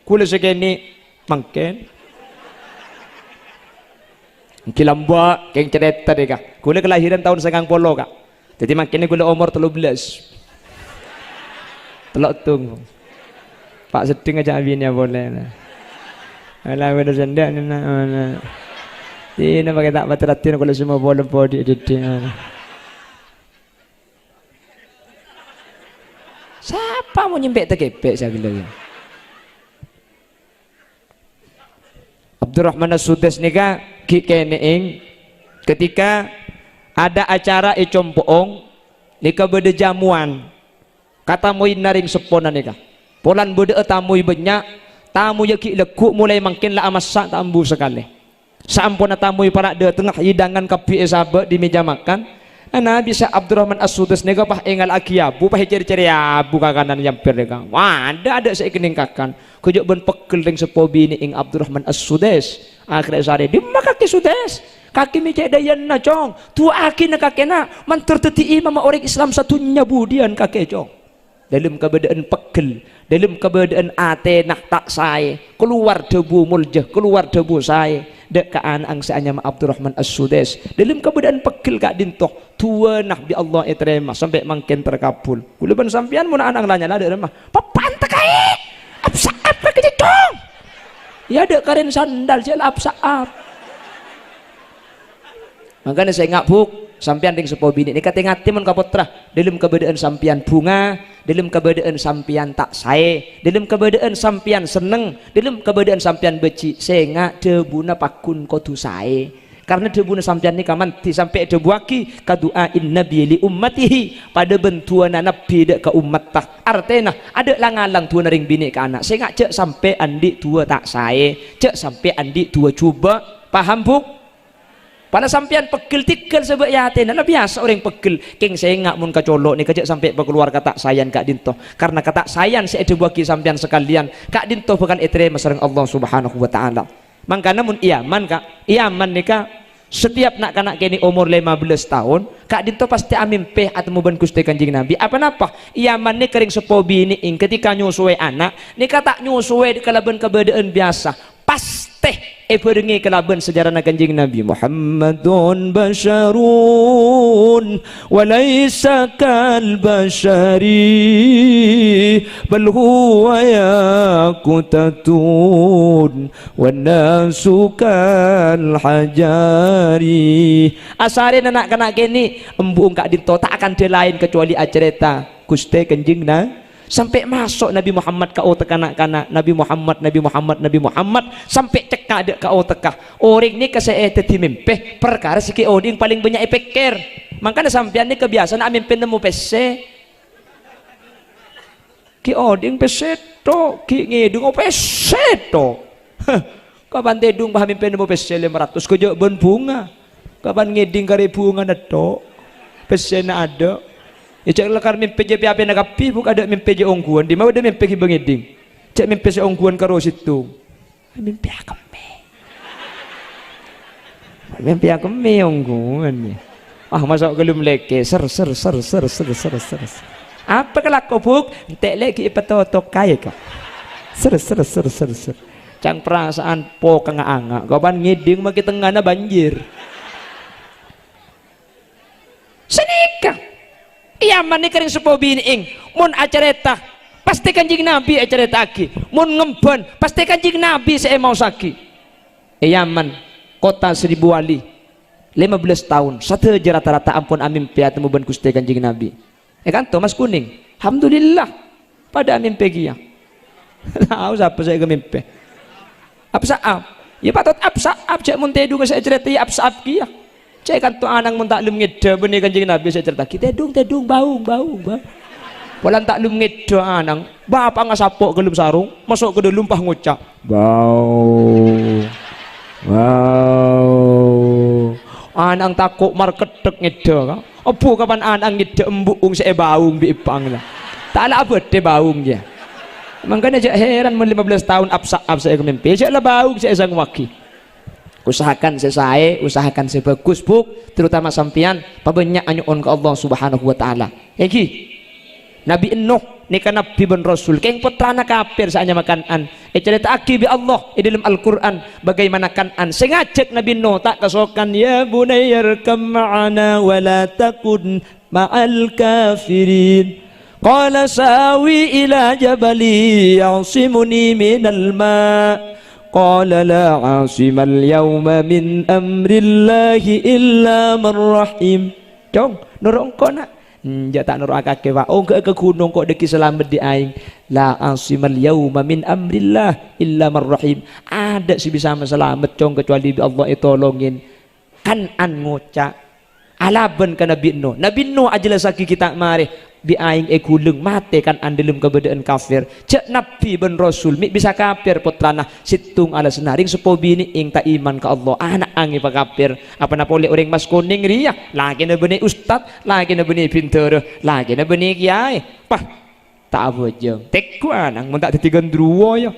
gula sekeni mangken. Ki lamba keng cerita deh kak. Gula kelahiran tahun 90 kak. Jadi makinnya gula umur 13 telok tung pak seding aja abinya boleh lah alah bener sendak ni nak mana ini pakai tak pateratin kalau semua boleh body editing siapa mau nyempek terkepek saya bilang Abdurrahman As-Sudais ni kak kikeneing ketika ada acara ecompoong nika bede jamuan kata moi naring sepona nika polan bede tamu banyak tamu yaki lekuk mulai makin lah amasak tambu sekali sampuna tamu para de tengah hidangan kapi sahabat di meja makan ana bisa Abdurrahman As-Sudais nika pah engal aki abu pah ceri-ceri abu kakanan nyampir nika wah ada saya kening kakan kujuk ben pekel ring sepobi ni ing Abdurrahman As-Sudais akhirnya sare di makaki Sudais kaki micek dayan na cong tua aki na kaki na manterteti imam orang Islam satunya budian kaki cong dalam keadaan pegel dalam keadaan ate nak tak saya keluar debu muljah keluar debu saya dek ke anak seanya Abdurrahman As-Sudais dalam keadaan pegel kak dintoh tua nak bi Allah terima sampai makin terkabul kuleban sampian mun anak lanya lah ada mah papan tekai apsaap kaki cong ya dek karen sandal jel apsaap. Makanya saya ngak buk sampian ding sepo bini ini kata ngati mun kapotra dalam keberadaan sampian bunga dalam keberadaan sampian tak sae dalam keberadaan sampian seneng dalam keberadaan sampian beci saya ngak debuna pakun kodu sae karena debuna sampian ni kamanti sampai debu aki kaduain nabi li ummatihi pada bentuan nabi dek ke umat tak artena ada langalang tua naring bini ke anak saya ngak cek sampai andi tua tak sae cek sampai andi tua cuba paham buk. Pada sampian pegel tikel sebab yatin lah biasa orang pegel keng saya ngak mun kacolok ni kejak sampai berkeluar kata sayan kak dinto karena kata sayan saya ada bagi sampian sekalian kak dinto bukan etre masareng Allah Subhanahu wa taala mangkana mun iaman kak iaman ni kak setiap nak kanak kini umur 15 tahun kak dinto pasti amimpe atau muban kusti kanjing Nabi apa iaman ni kering sepobi ni ing ketika nyusue anak ni kata nyusue kalaban keberadaan biasa pasti berengi kelaban sejarah kanjing Nabi Muhammadun basyarun وليس كالبشر بل هو ياقوتة والناس كالحجار. Asare anak-anak kini embung kak dinto tak akan dia lain kecuali acerita Gusti Kanjeng sampai masuk Nabi Muhammad ke otak anak-anak Nabi Muhammad sampai cekak dek ke otak orang ni keseh tadi mimpi perkara siki oding paling banyak pikir makanya sampean ni kebiasaan mimpi nemu pese ki oding pese to ki ngidung pese to kapan tedung paham mimpi nemu pese 500 kejok bon bunga kapan ngiding kari bunga neto pese na ada. Ya cak lekar mimpi je piape nak api bukan ada mimpi je ongguan di mana ada mimpi ki bengiding cak mimpi se ongguan karo situ mimpi akeme ongguan masuk gelum leke ser apa kelako buk entek lagi ipetotok kaya kau ser cang perasaan po kanga-anga kapan ngiding maki tengahna banjir senikah Yaman ni kering sepo biniing mun acareta pasti Kanjeng Nabi acareta aki mun ngemban pasti Kanjeng Nabi saya mau saki Yaman kota 1000 wali 15 tahun satu je rata-rata ampun amin piat temu ban Gusti Kanjeng Nabi kan to Mas Kuning alhamdulillah pada amin pegia tahu siapa saya ke mimpi apsaap ya patot apsaap cek mun tedu saya cerita ya apsaap kia cek kan tu anang mun tak lum ngeda benih Kanjeng Nabi saya cerita kita tedung baung polan tak lum ngeda anang bapak ngasapok ke lum sarung masuk ke dalam pah ngucap bau anang takut marketek ngeda ka opo kapan anang ngeda embung saya baung bi ipang lah tak ala apa de baung dia makanya cek heran mun 15 tahun apsaap saya kemimpi cek lah baung saya sang waki usahakan usahakan sebagus buk terutama sampian pabanyak anyuon ke Allah subhanahu wa ta'ala yaki Nabi Nuh ni kan Nabi ben Rasul keng putrana kafir saanya makanan cerita aki bi Allah di dalam Al-Quran bagaimana kanan sengajak Nabi Nuh tak kasokan ya bunayya arkam ma'ana wa la takun ma'al kafirin qala sawi ila jabali ya'simuni minal ma' Qala la asimal yawma min amrillahi illa man rahim. Dong, nurung kau nak? Ja tak nurung akake wa. Oh ke gunung kok deki selamat di aing. La asimal yawma min amrillah illa man rahim. Ada si bisa selamat cong kecuali Allah itu tolongin. Kan an ngucak. Alaban ke Nabi Nuh. Nabi Nuh ajalah saki kita mari. Bi aing gulung mate kan andelum keberadaan kafir cek Nabi ben Rasul mi bisa kafir putrana situng ala senaring sepo bini ing tak iman ke Allah anak angi pa kafir apa na boleh orang Mas Kuning ria lagi na benih ustad lagi na benih pinter lagi na benih kiai pah tak abojeng tekku anang mun tak ditigan druwo ya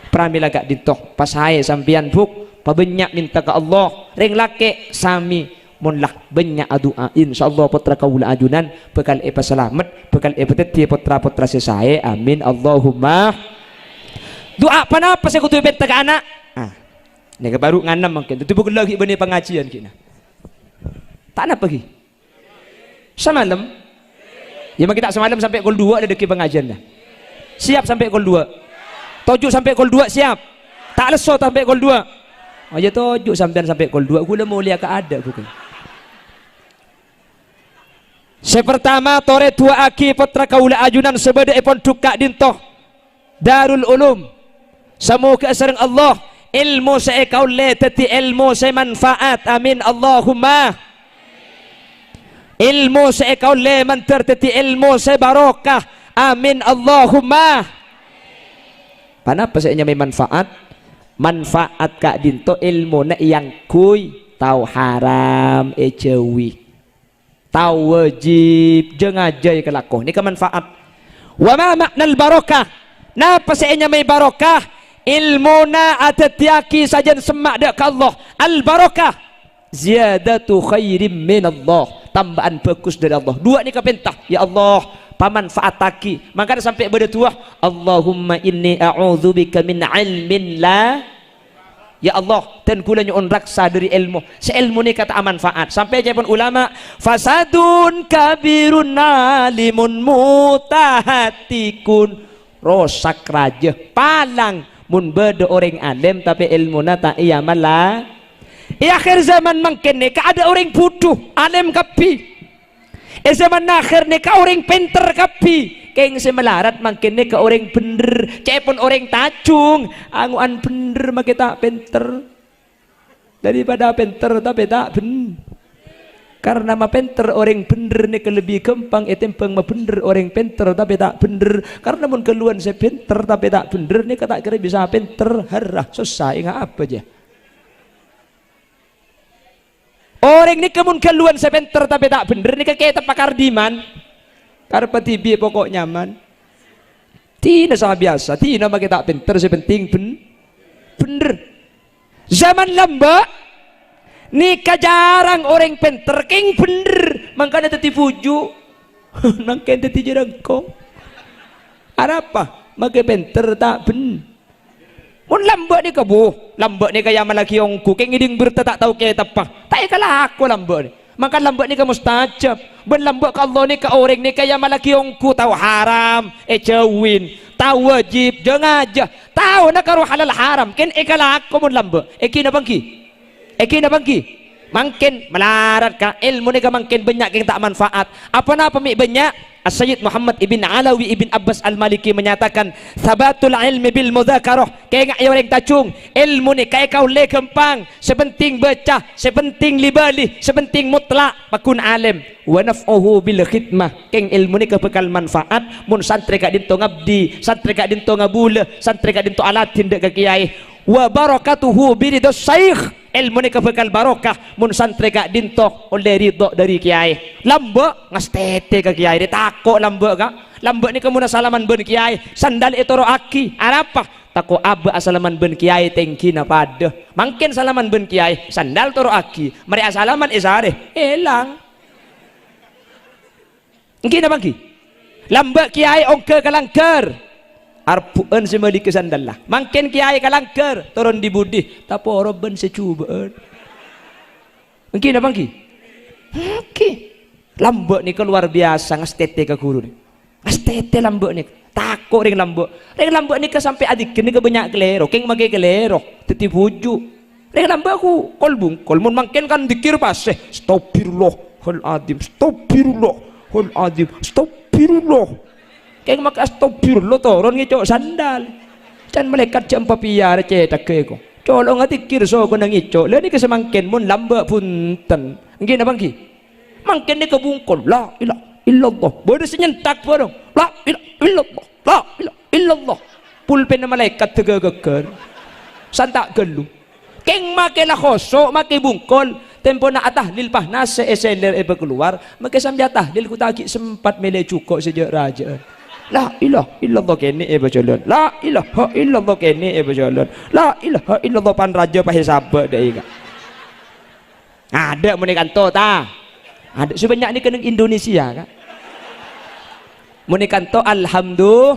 pramila gak ditoh pas hae sampian buk pabenyak minta ke Allah ring lake sami munlah banyak doa insyaallah putra kaula ajunan bekal epa selamat bekal epa teti putra-putra sesae amin Allahumma doa panapa saya kutu beta ka anak ni baru nganam mungkin tu bukan lagi benih pengajian kina tak nak pergi semalam ya kita semalam sampai kul 2 ada deki pengajian dah siap sampai kul 2 tujuh sampai kul 2 siap tak leso sampai kul 2 oh ya tujuh sampai kul 2 gula mulia ke ada bukan. Sepertama tore dua aki putra kaula ajunan sebeda ipon duka dintoh Darul Ulum semoga sareng Allah ilmu saya kaule teti ilmu saya manfaat amin Allahumma ilmu saya kaule mantar teti ilmu saya barokah amin Allahumma panapa saya nyamai manfaat kak dinto ilmu na yang kui tahu haram ejewi tahu wajib jeung ajai kelakuh ini kemanfaat wa ma maknal barokah napa seenya may barokah ilmuna atatiaki sajan semak dak ka Allah al barokah ziyadatu khairim min Allah tambahan bagus dari Allah dua ni kapentah ya Allah pamanfaataki maka sampai pada tuah Allahumma inni a'udzubika min ilmin la Ya Allah, dan kula nyuun raksa dari ilmu. Seilmu ni kata manfaat. Sampai jepun ulama, fasadun kabirun alimun mutahatikun. Rosak raja, palang mun beda orang alim tapi ilmu nata iya malah. Di akhir zaman mungkin ni ada orang bodoh, alim kapi. Zaman akhir ni ka orang pinter kapi. Keng semelarat makin ni ke orang bener, cepon orang tacung, anguan bener makita pinter daripada pinter tapi tak ben. Karena ma pinter orang bener ni ke lebih gampang etimpang ma bener orang pinter tapi tak bener. Karena mun keluan saya pinter tapi tak bener ni kata kira bisa pinter harah susah ingat apa aja. Orang ni kemun keluan saya pinter tapi tak bener ni kakek pakar diman. Karena tibi pokok nyaman. Tina sama biasa. Tina maka tak pinter sepenting bener. Zaman lamba ni jarang orang pinter king bener. Makanya teti puju. Nangken teti jerangkong. Apa? Maka pinter tak bener. Mun lamba ni kebuh. Lamba ni kaya malaki ongku. King iding berta tak tahu kaya tapah. Tak kalah aku lamba ni. Maka lambat ni ka mustajab. Ben lambat ka Allah ni ka orang ni kaya malaki ongku tahu haram, jawin, tahu wajib, jangan aja. Tahu nak karu halal haram. Ken ekala aku mun lambat. Kina bangki. Kina bangki. Mungkin melarat ka ilmu ni ka mungkin banyak yang tak manfaat. Apa na pemik banyak? As-Sayyid Muhammad ibn Alawi ibn Abbas al-Maliki menyatakan sabatul ilmi bil mudzakarah. Kaya ngak yang tacung ilmu ni kaya kau le kempang sepenting baca sepenting libali sepenting mutlak pakun alim wa naf'uhu bil khidmah. Keng ilmu ni kebekal manfaat mun santri kak dinto ngabdi santri kak dinto ngabula santri kak dinto alatin dek kiai wa barakatuhu biridos syekh. Ilmu ni kebekal barokah mun santri kak dinto oleh ridho dari kiai. Lambak ngastete ke kiai dia takut lambak kak. Lambak ni kemun salaman ben kiai sandal itu roaki apa takut aba asalaman ben kiai tengki na pada mungkin salaman ben kiai sandal toro aki mari asalaman isare elang ngki na bangki lambak kiai ongke kalangker arpuan semali ke sandal lah mungkin kiai kalangker turun di budi tapi orang ben secubaan ngki na bangki ngki lambak ni keluar biasa ngastete ke guru ni ngastete lambak ni takut ring lambak ni ke sampai adik ni ke banyak kelero keng mage kelero teti buju ring lambak ku kolbung kolmun mungkin kan dikir pas astagfirullahal adim astagfirullahal adim astagfirullah keng mak astagfirullah turun ngicok sandal dan malaikat jam papiar cetak ke ko colong atikir so ko nang ngicok le ni ke semangkin mun lambak punten nggih napa nggih mungkin ni ke bungkol la ilaha illallah boleh senyentak bareng la ilaha illallah la ilaha illallah pulpen malaikat tegegeger santak gelu keng make la khosok make bungkol tempo na tahlil pahnas seeseler keluar make sambil tahlil ku tagi sempat mele cukup sejak raja la ilaha illallah kene bacalan la ilaha illallah kene bacalan la ilaha illallah pan raja pahe sabak dek ika ada mun kanto ta ada sebanyak ni kena Indonesia kan mun kanto alhamdulillah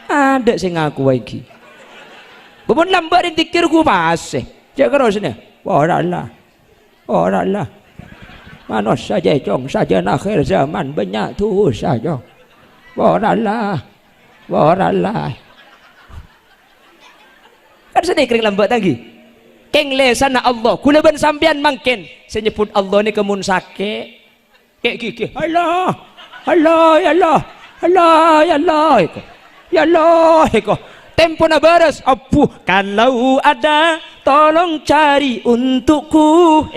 ada sing ngaku lagi bubun lambat ring tikir ku pas cek karo sini ora lah manusia jejong saja akhir zaman banyak tu saja ora lah kan sini kering lambat lagi keng lesan Allah kula ben sampean mangken senyebut Allah ni kemun sake kek gigi Allah ya Allah tempo na baras apu kalau ada tolong cari untukku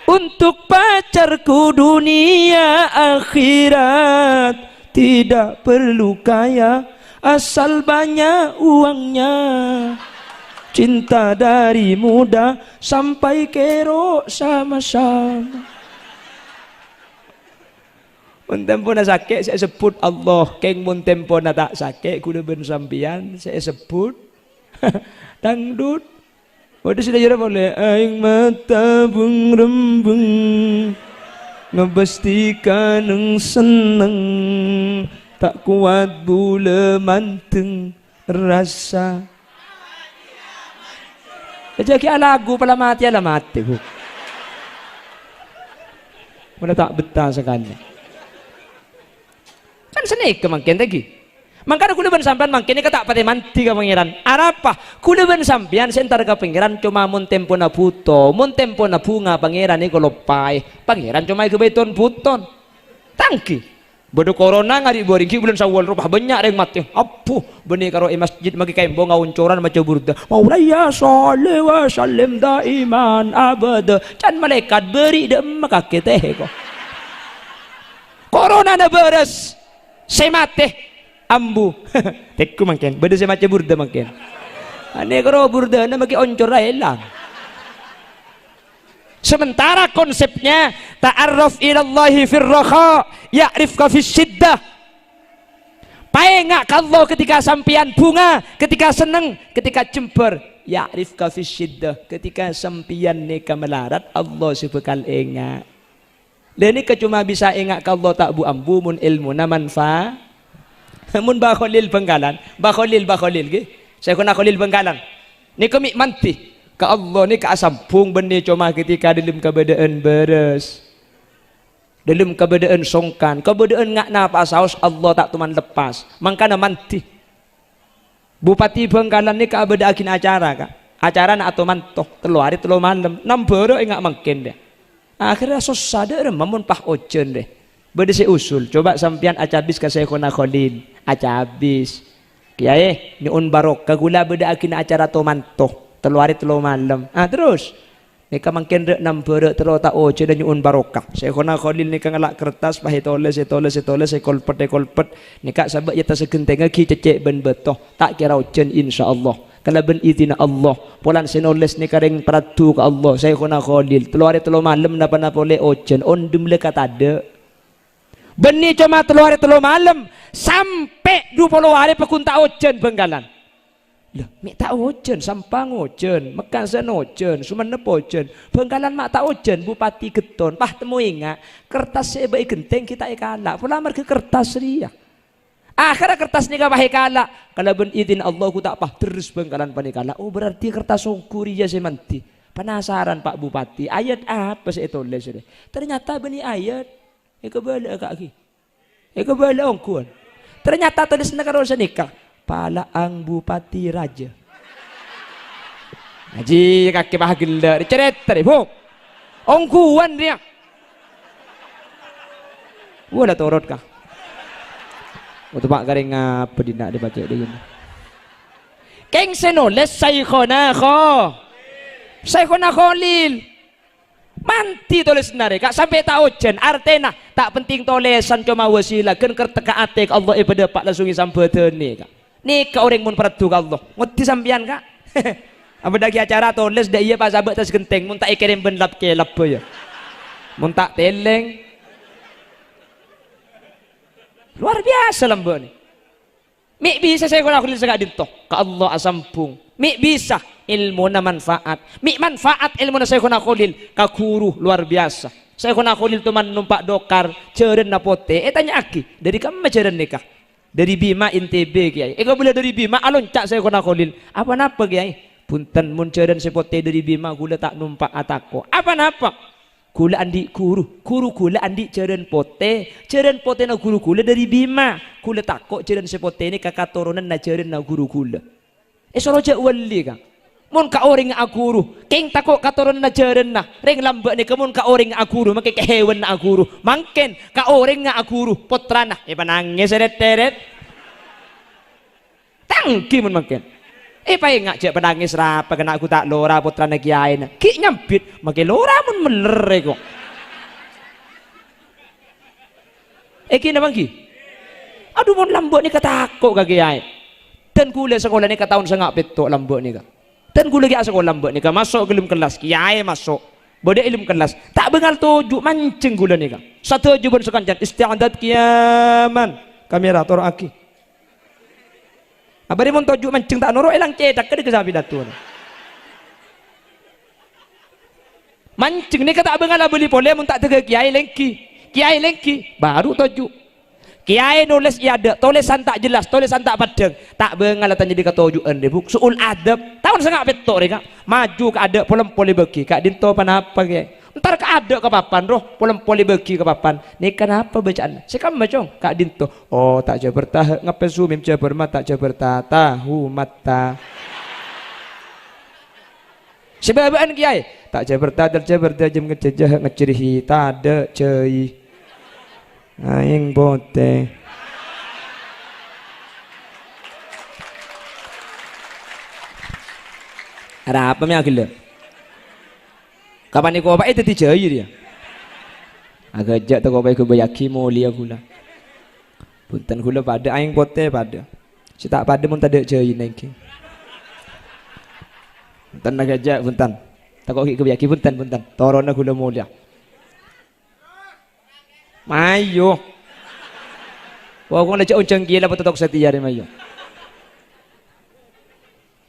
untuk pacarku dunia akhirat tidak perlu kaya asal banyak uangnya cinta dari muda sampai kero sama-sama mun tempo na sakit saya sebut Allah keng mun tempo na tak sakit kuda ben sampian saya sebut dangdut waduh sudah jera boleh aing mata bung rembung ngebestikan neng seneng tak kuat bula manteng rasa Jadi lagu pala mati ala mati bu. Mana tak betah sekali. Kan senik kemangkin lagi. Mangkana kulaban sampean mangkini kata pati manti ka pangeran. Arapa? Kulaban sampean sentar ka pangeran cuma mun tempo na puto, mun tempo na bunga pangeran iku lopay. Pangeran cuma iku beton puton. Tangki. Bodo corona ngari boring bulan Syawal rupah banyak yang mati. Apuh benih karo masjid magi kaimbo ngauncoran maca burda. Maulaya salli wa sallim daiman abada. Can malaikat beri dem makakete ko. Corona na beres. Saya mati ambu. Tekku mangken. Beda saya maca burda mangken. Ane karo burda na magi oncor ae lang. Sementara konsepnya ta'arraf ilallahi firraha ya'rifka fisyiddah. Paengak Allah ketika sampian bunga, ketika seneng, ketika jember, ya'rifka fisyiddah. Ketika sampian neka melarat Allah sebekal engak. Dan ini cuma bisa engak Allah tak bu ambu mun ilmu na manfa. Mun bakholil Benggalan, bakholil ge. Saya kena kholil Benggalan. Ni kami manti. Ka Allah ni ka asampung benih cuma ketika dalam keberadaan beres, dalam keberadaan songkan, keberadaan ngak napa saus Allah tak tuman lepas. Mangkana manti. Bupati Benggalan ni ka beda akin acara ka. Acara nak atau mantoh telu hari telu malam. Nambero ngak mangkin deh. Akhirnya susah deh mamun pah ojen deh. Beda si usul. Coba sampian acabis ka Syekhona Khalil. Acabis. Kiai nyuun barok kagula beda akin acara atau mantoh. Telu hari telu malam. Terus nika mangkin rek nambere telu ta oje dan nyuun barokah. Syekhona Khalil nika ngalak kertas pah toles kolpet nika sabak ya tasegenteng ki cecek ben betoh tak kira ojen insyaallah. Kalau ben izin Allah polan senoles nika reng pradu ka Allah Syekhona Khalil telu hari telu malam napa-napa oleh ojen ondem lekat ada. Beni cuma telu hari telu malam sampai 20 hari pekunta ojen Benggalan. Lah, mek tak ojen, Sampang ojen, Mekasan ojen, Sumenep ojen, Benggalan mak tak ojen, Bupati Geton, pah temu ingat, kertas sebaik genteng kita ikalak, pelamar ke kertas ria. Akhirnya kertas ni kapah ikalak, kalau ben izin Allah ku tak pah terus Benggalan panikala. Oh berarti kertas songkuria semanti. Penasaran Pak Bupati, ayat apa sih itu les ini? Ternyata benih ayat, bala kaki, bala ongkuan. Ternyata tulis negara nikah. Pala ang Bupati Raja. Haji kaki bahagila dicerita deh, bu. Ongkuan dia. Wala torot kah? Untuk pak garing apa dina dibaca dia ini. Keng senoles Syekhona Khalil. Manti tulis nare kak sampai tak ojen artena tak penting tolesan cuma wasilah kan kerteka atek Allah ibadah pak langsungi sampeuten nih kak. Nika orang mun peradu ka Allah. Ngerti sampean kak? Apa dagi acara tulis dak iya pas sabak tas genteng mun tak ikirim ben lap ke lap ya. Mun tak teleng. Luar biasa lembo ni. Mik bisa saya kalau kulit segak dintoh ka Allah asampung. Mik bisa ilmu na manfaat. Mik manfaat ilmu na saya kena kulil ka guru luar biasa. Saya kena kulil tu man numpak dokar ceren na pote. Tanya aki dari kamu ceren nikah. Dari Bima NTB kiai. Eka boleh dari Bima alon cak saya kena kolil. Apa napa kiai? Punten mun ceren sepote dari Bima gula tak numpak atako. Apa napa? Gula andi guru gula andi ceren pote na guru gula dari Bima. Gula tako ceren sepote ini kakak turunan na ceren na guru gula. Soroja wali kang. Mun ka oring aguru, king tako katurunan na ceren na. Ring lambak ni kamun ka oring aguru, makai kehewan na aguru. Mangken ka oring nga aguru, potra na. Nangis teret. Tangki mun mangken. Paling ngak cek penangis rapa kena aku tak lora potra na kiai na. Ki nyampit, makai lora mun meler kok. Kina bangki. Aduh mun lambak ni katako ka kiai. Dan kuliah sekolah ni ka tahun sengak petok lambak ni ka. Dan gue lagi asal kolam buat nikah masuk gelum kelas, kiai masuk, bode ilmu kelas, tak bengal tujuh mancing gula nikah. Satu juban sekanjan istiadat kiaman, kamera toro aki. Abadi mon tujuh mancing tak noro elang cetak ke kesabi datu. Mancing nikah tak bengal beli boleh mun tak tega kiai lengki, baru tujuh. Kiai nulis iada, tulisan tak jelas, tulisan tak padang, tak bengal tanya di ketujuan deh buk. Suul adab, tahu Mon sengak betok reka. Maju ke ada polem-poli beki. Kak dinto panapa ke? Ntar ke ada ke papan roh polem-poli beki ke papan. Ni kenapa bacaan? Sekam macam Kak dinto. Oh tak jabar tah ngapain sumim jabar mata jabar tahu mata. Sebabaan kiai tak jabar tadal jabar jam ngejejah ngecerihi tada cei. Aing bote. Ada apa yang gila? Kapan ni kau apa itu dijai dia? Agak jat tu kau baik kau bayaki mulia gula. Punten gula pada aing bote pada. Si tak pada pun tak ada jai nengki. Punten nak jat punten. Tak kau kau bayaki punten. Torona gula mulia. Mayo. Wah kau nak cakap uncang gila betul tak setia dia mayo.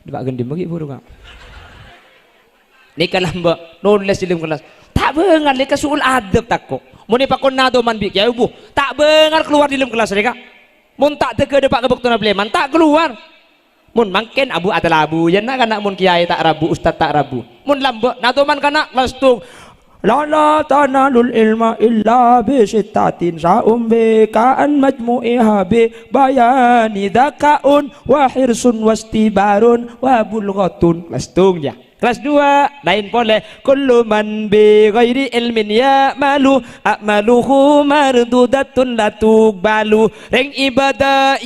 Dapat gendim bagi buru kak. Ni kalah mbak nulis di dalam kelas tak bengar leka soal adab takut muni pakon nado man bik ya ibu tak bengar keluar di dalam kelas mereka mun tak tege depak kebuktuan pleman tak keluar mun mangken abu atau abu ya nak mun kiai tak rabu ustad tak rabu mun lambak nado man kana kelas tung la tanalul ilma illa bi sittatin sa'um bi ka'an majmu'iha bi bayani dakaun wa hirsun wastibarun wa bulghatun kelas tung ya. Kelas 2 lain boleh kullu man bi ghairi ilmin ya malu amaluhu mardudatun la tuqbalu ring ibadah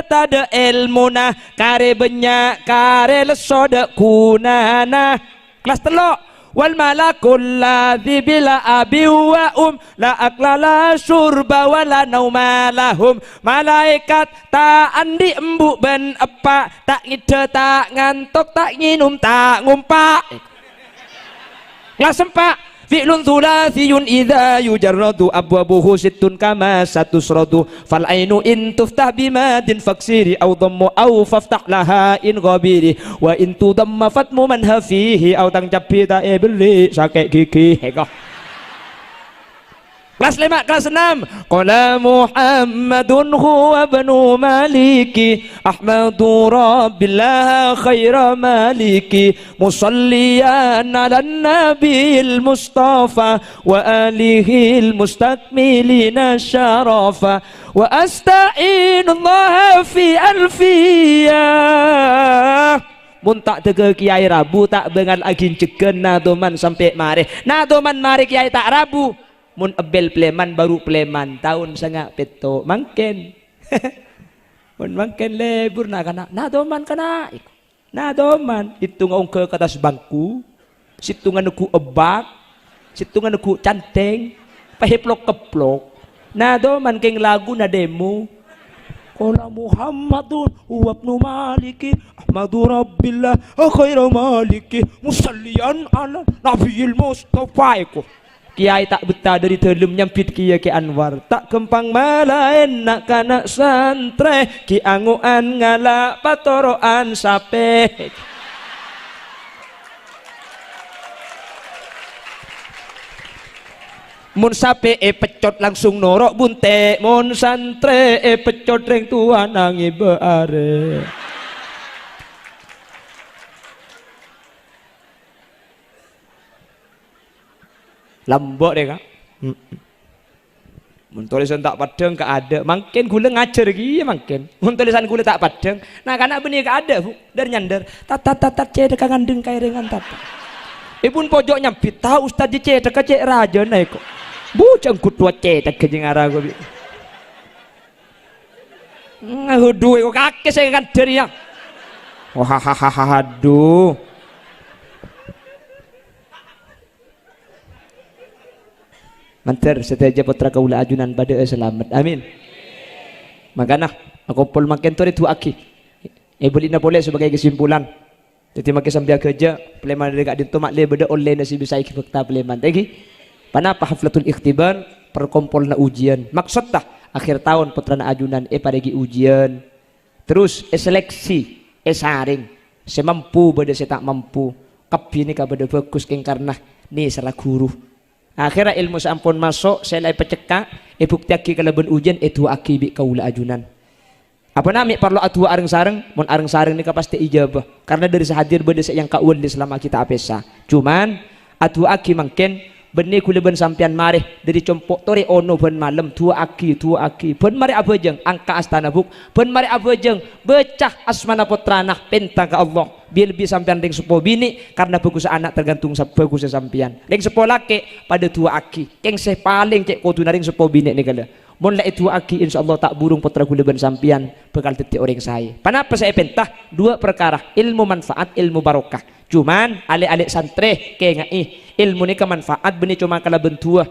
ada ilmuna kare banyak kare lesoda kunana. Kelas 3 wal malakul ladzi bila abi wa la aklala syurba wala nauma lahum malaikat tak andi embuk ben apa tak ngide tak ngantuk tak nginum tak ngumpak. Kelas 4 fi'lun thulathiyun idza yujarradu abwabuhu sittun kama satusradu fal ainu in tuftah bimadin faksiri aw dhammu aw faftah laha in ghabiri wa in tudamma fatmu man hafihi aw tangcapi ta ibli sakek gigi heko. Kelas 5 kelas 6 qala Muhammadun huwa ibnu maliki ahmadu rabbillah khaira maliki musalliyan ala nabiyil mustafa wa alihil mustakmilina syarafa wa asta'inullaha fi alfiyah. Mun tak tege kiai rabu tak bengal agin cegen nadoman sampai mari nadoman mari kiai tak rabu mun ebel pleman baru pleman tahun sengak peto mangken mun mangken lebur na kana nadoman kana nadoman hitung ke atas bangku situngan ku ebak situngan ku canteng paheplok keplok nadoman keng lagu na demo qala Muhammadun huwa ibnu maliki ahmadu rabbillah khairu maliki musallian ala nabiyil mustafa iku. Kiai tak betah dari telum nyampit kiai ke Anwar tak kempang malaen nak kanak santre ki anguan ngalak patoroan sape mun sape pecot langsung norok bunte mun santre pecot reng tua nangi beare. Lambok deh kak. Mun tulisan tak padang ke ada, mungkin gula ngajar lagi ya mungkin. Mun tulisan gula tak padang, nah kanak benih ke ada bu, dari nyandar. Tat cedek ngandeng kaya dengan tata. Ibun pojok nyampit tahu ustad di cedek cek raja naik kok. Bu cengkut tua cedek kejeng arah gue. Ngahudu kok kakek saya kan dari yang. Wah aduh. Mantar setiap putra kaula ajunan pada selamat amin. Makanya aku pol makin tu itu aki boleh boleh sebagai kesimpulan jadi makin sambil kerja peleman dekat dinto makle beda online nasi bisa ikut fakta peleman lagi panapa haflatul ikhtibar perkumpul na ujian maksud tah akhir tahun putra na ajunan paragi ujian terus seleksi saring semampu beda saya tak mampu kapi ni kabada fokus keng karena ni salah guru. Akhirnya ilmu sampun masuk, saya lagi pecekak, bukti aki kalaban ujian itu aki bi kaula ajunan. Apa nami perlu atua areng sareng, mun areng sareng ni pasti ijabah. Karena dari sehadir beda yang kaul di selama kita apesa. Cuman atua aki mangken benih kuliban sampian mareh dari compok tori ono ben malam tua aki ben mari abajeng angka astana buk ben mari abajeng becah asmana putrana pentang ke Allah biar lebih sampian ring sepo bini karena bagus anak tergantung bagus sampian ring sepo laki pada tua aki keng se paling cek kudu ring sepo bini nih kala mun la itu aki insyaallah tak burung putra kuliban sampian bakal tetik orang saya kenapa saya pentah dua perkara ilmu manfaat ilmu barokah cuman alik-alik santre kayak ngai ilmu ni kemanfaat benih cuma kala bentua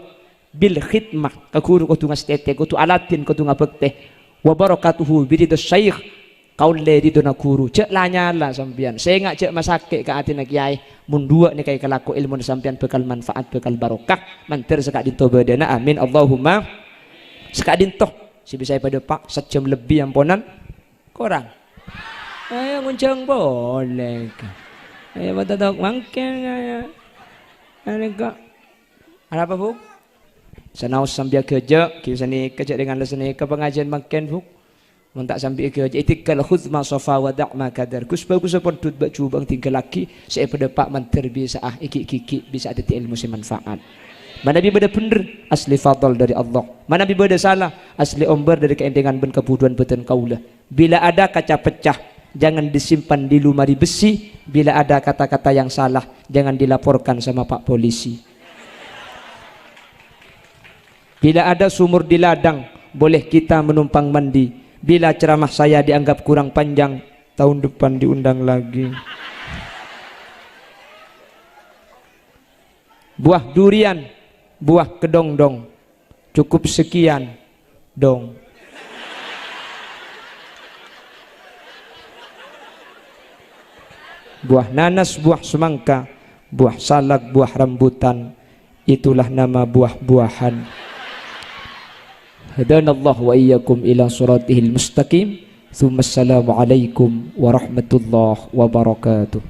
bil khidmah kakuru kutu ngastete kutu alatin kutu ngabekte wa barakatuhu birido syekh kaule di dona guru cek lanyala sampian saya nggak cek masake ke atina kiai mun dua ni kayak kalaku ilmu sampian bekal manfaat bekal barokah mantir sekak dinto badana amin Allahumma sekak dinto si bisa pada pak sejam lebih amponan kurang ayo nguncang boleh ayo batatok mangken ayo aneka ada apa bu sanaus sambil kerja kisah kerja dengan lesani ke pengajian makan bu mentak sambil kerja itikal khudma sofa wadak makadar kus bagus pun tut bak cubang tinggal laki saya pada pak manter bisa iki bisa ada ilmu si manfaat mana bi beda bener asli fadl dari Allah mana bi beda salah asli omber dari keendengan ben kebuduan beten kaulah bila ada kaca pecah jangan disimpan di lumari besi bila ada kata-kata yang salah jangan dilaporkan sama pak polisi bila ada sumur di ladang boleh kita menumpang mandi bila ceramah saya dianggap kurang panjang tahun depan diundang lagi buah durian buah kedong-dong cukup sekian dong buah nanas, buah semangka, buah salak, buah rambutan, itulah nama buah-buahan. Hadanallahu wa iyyakum ila siratihil mustaqim. Tsumma assalamu alaikum warahmatullahi wabarakatuh.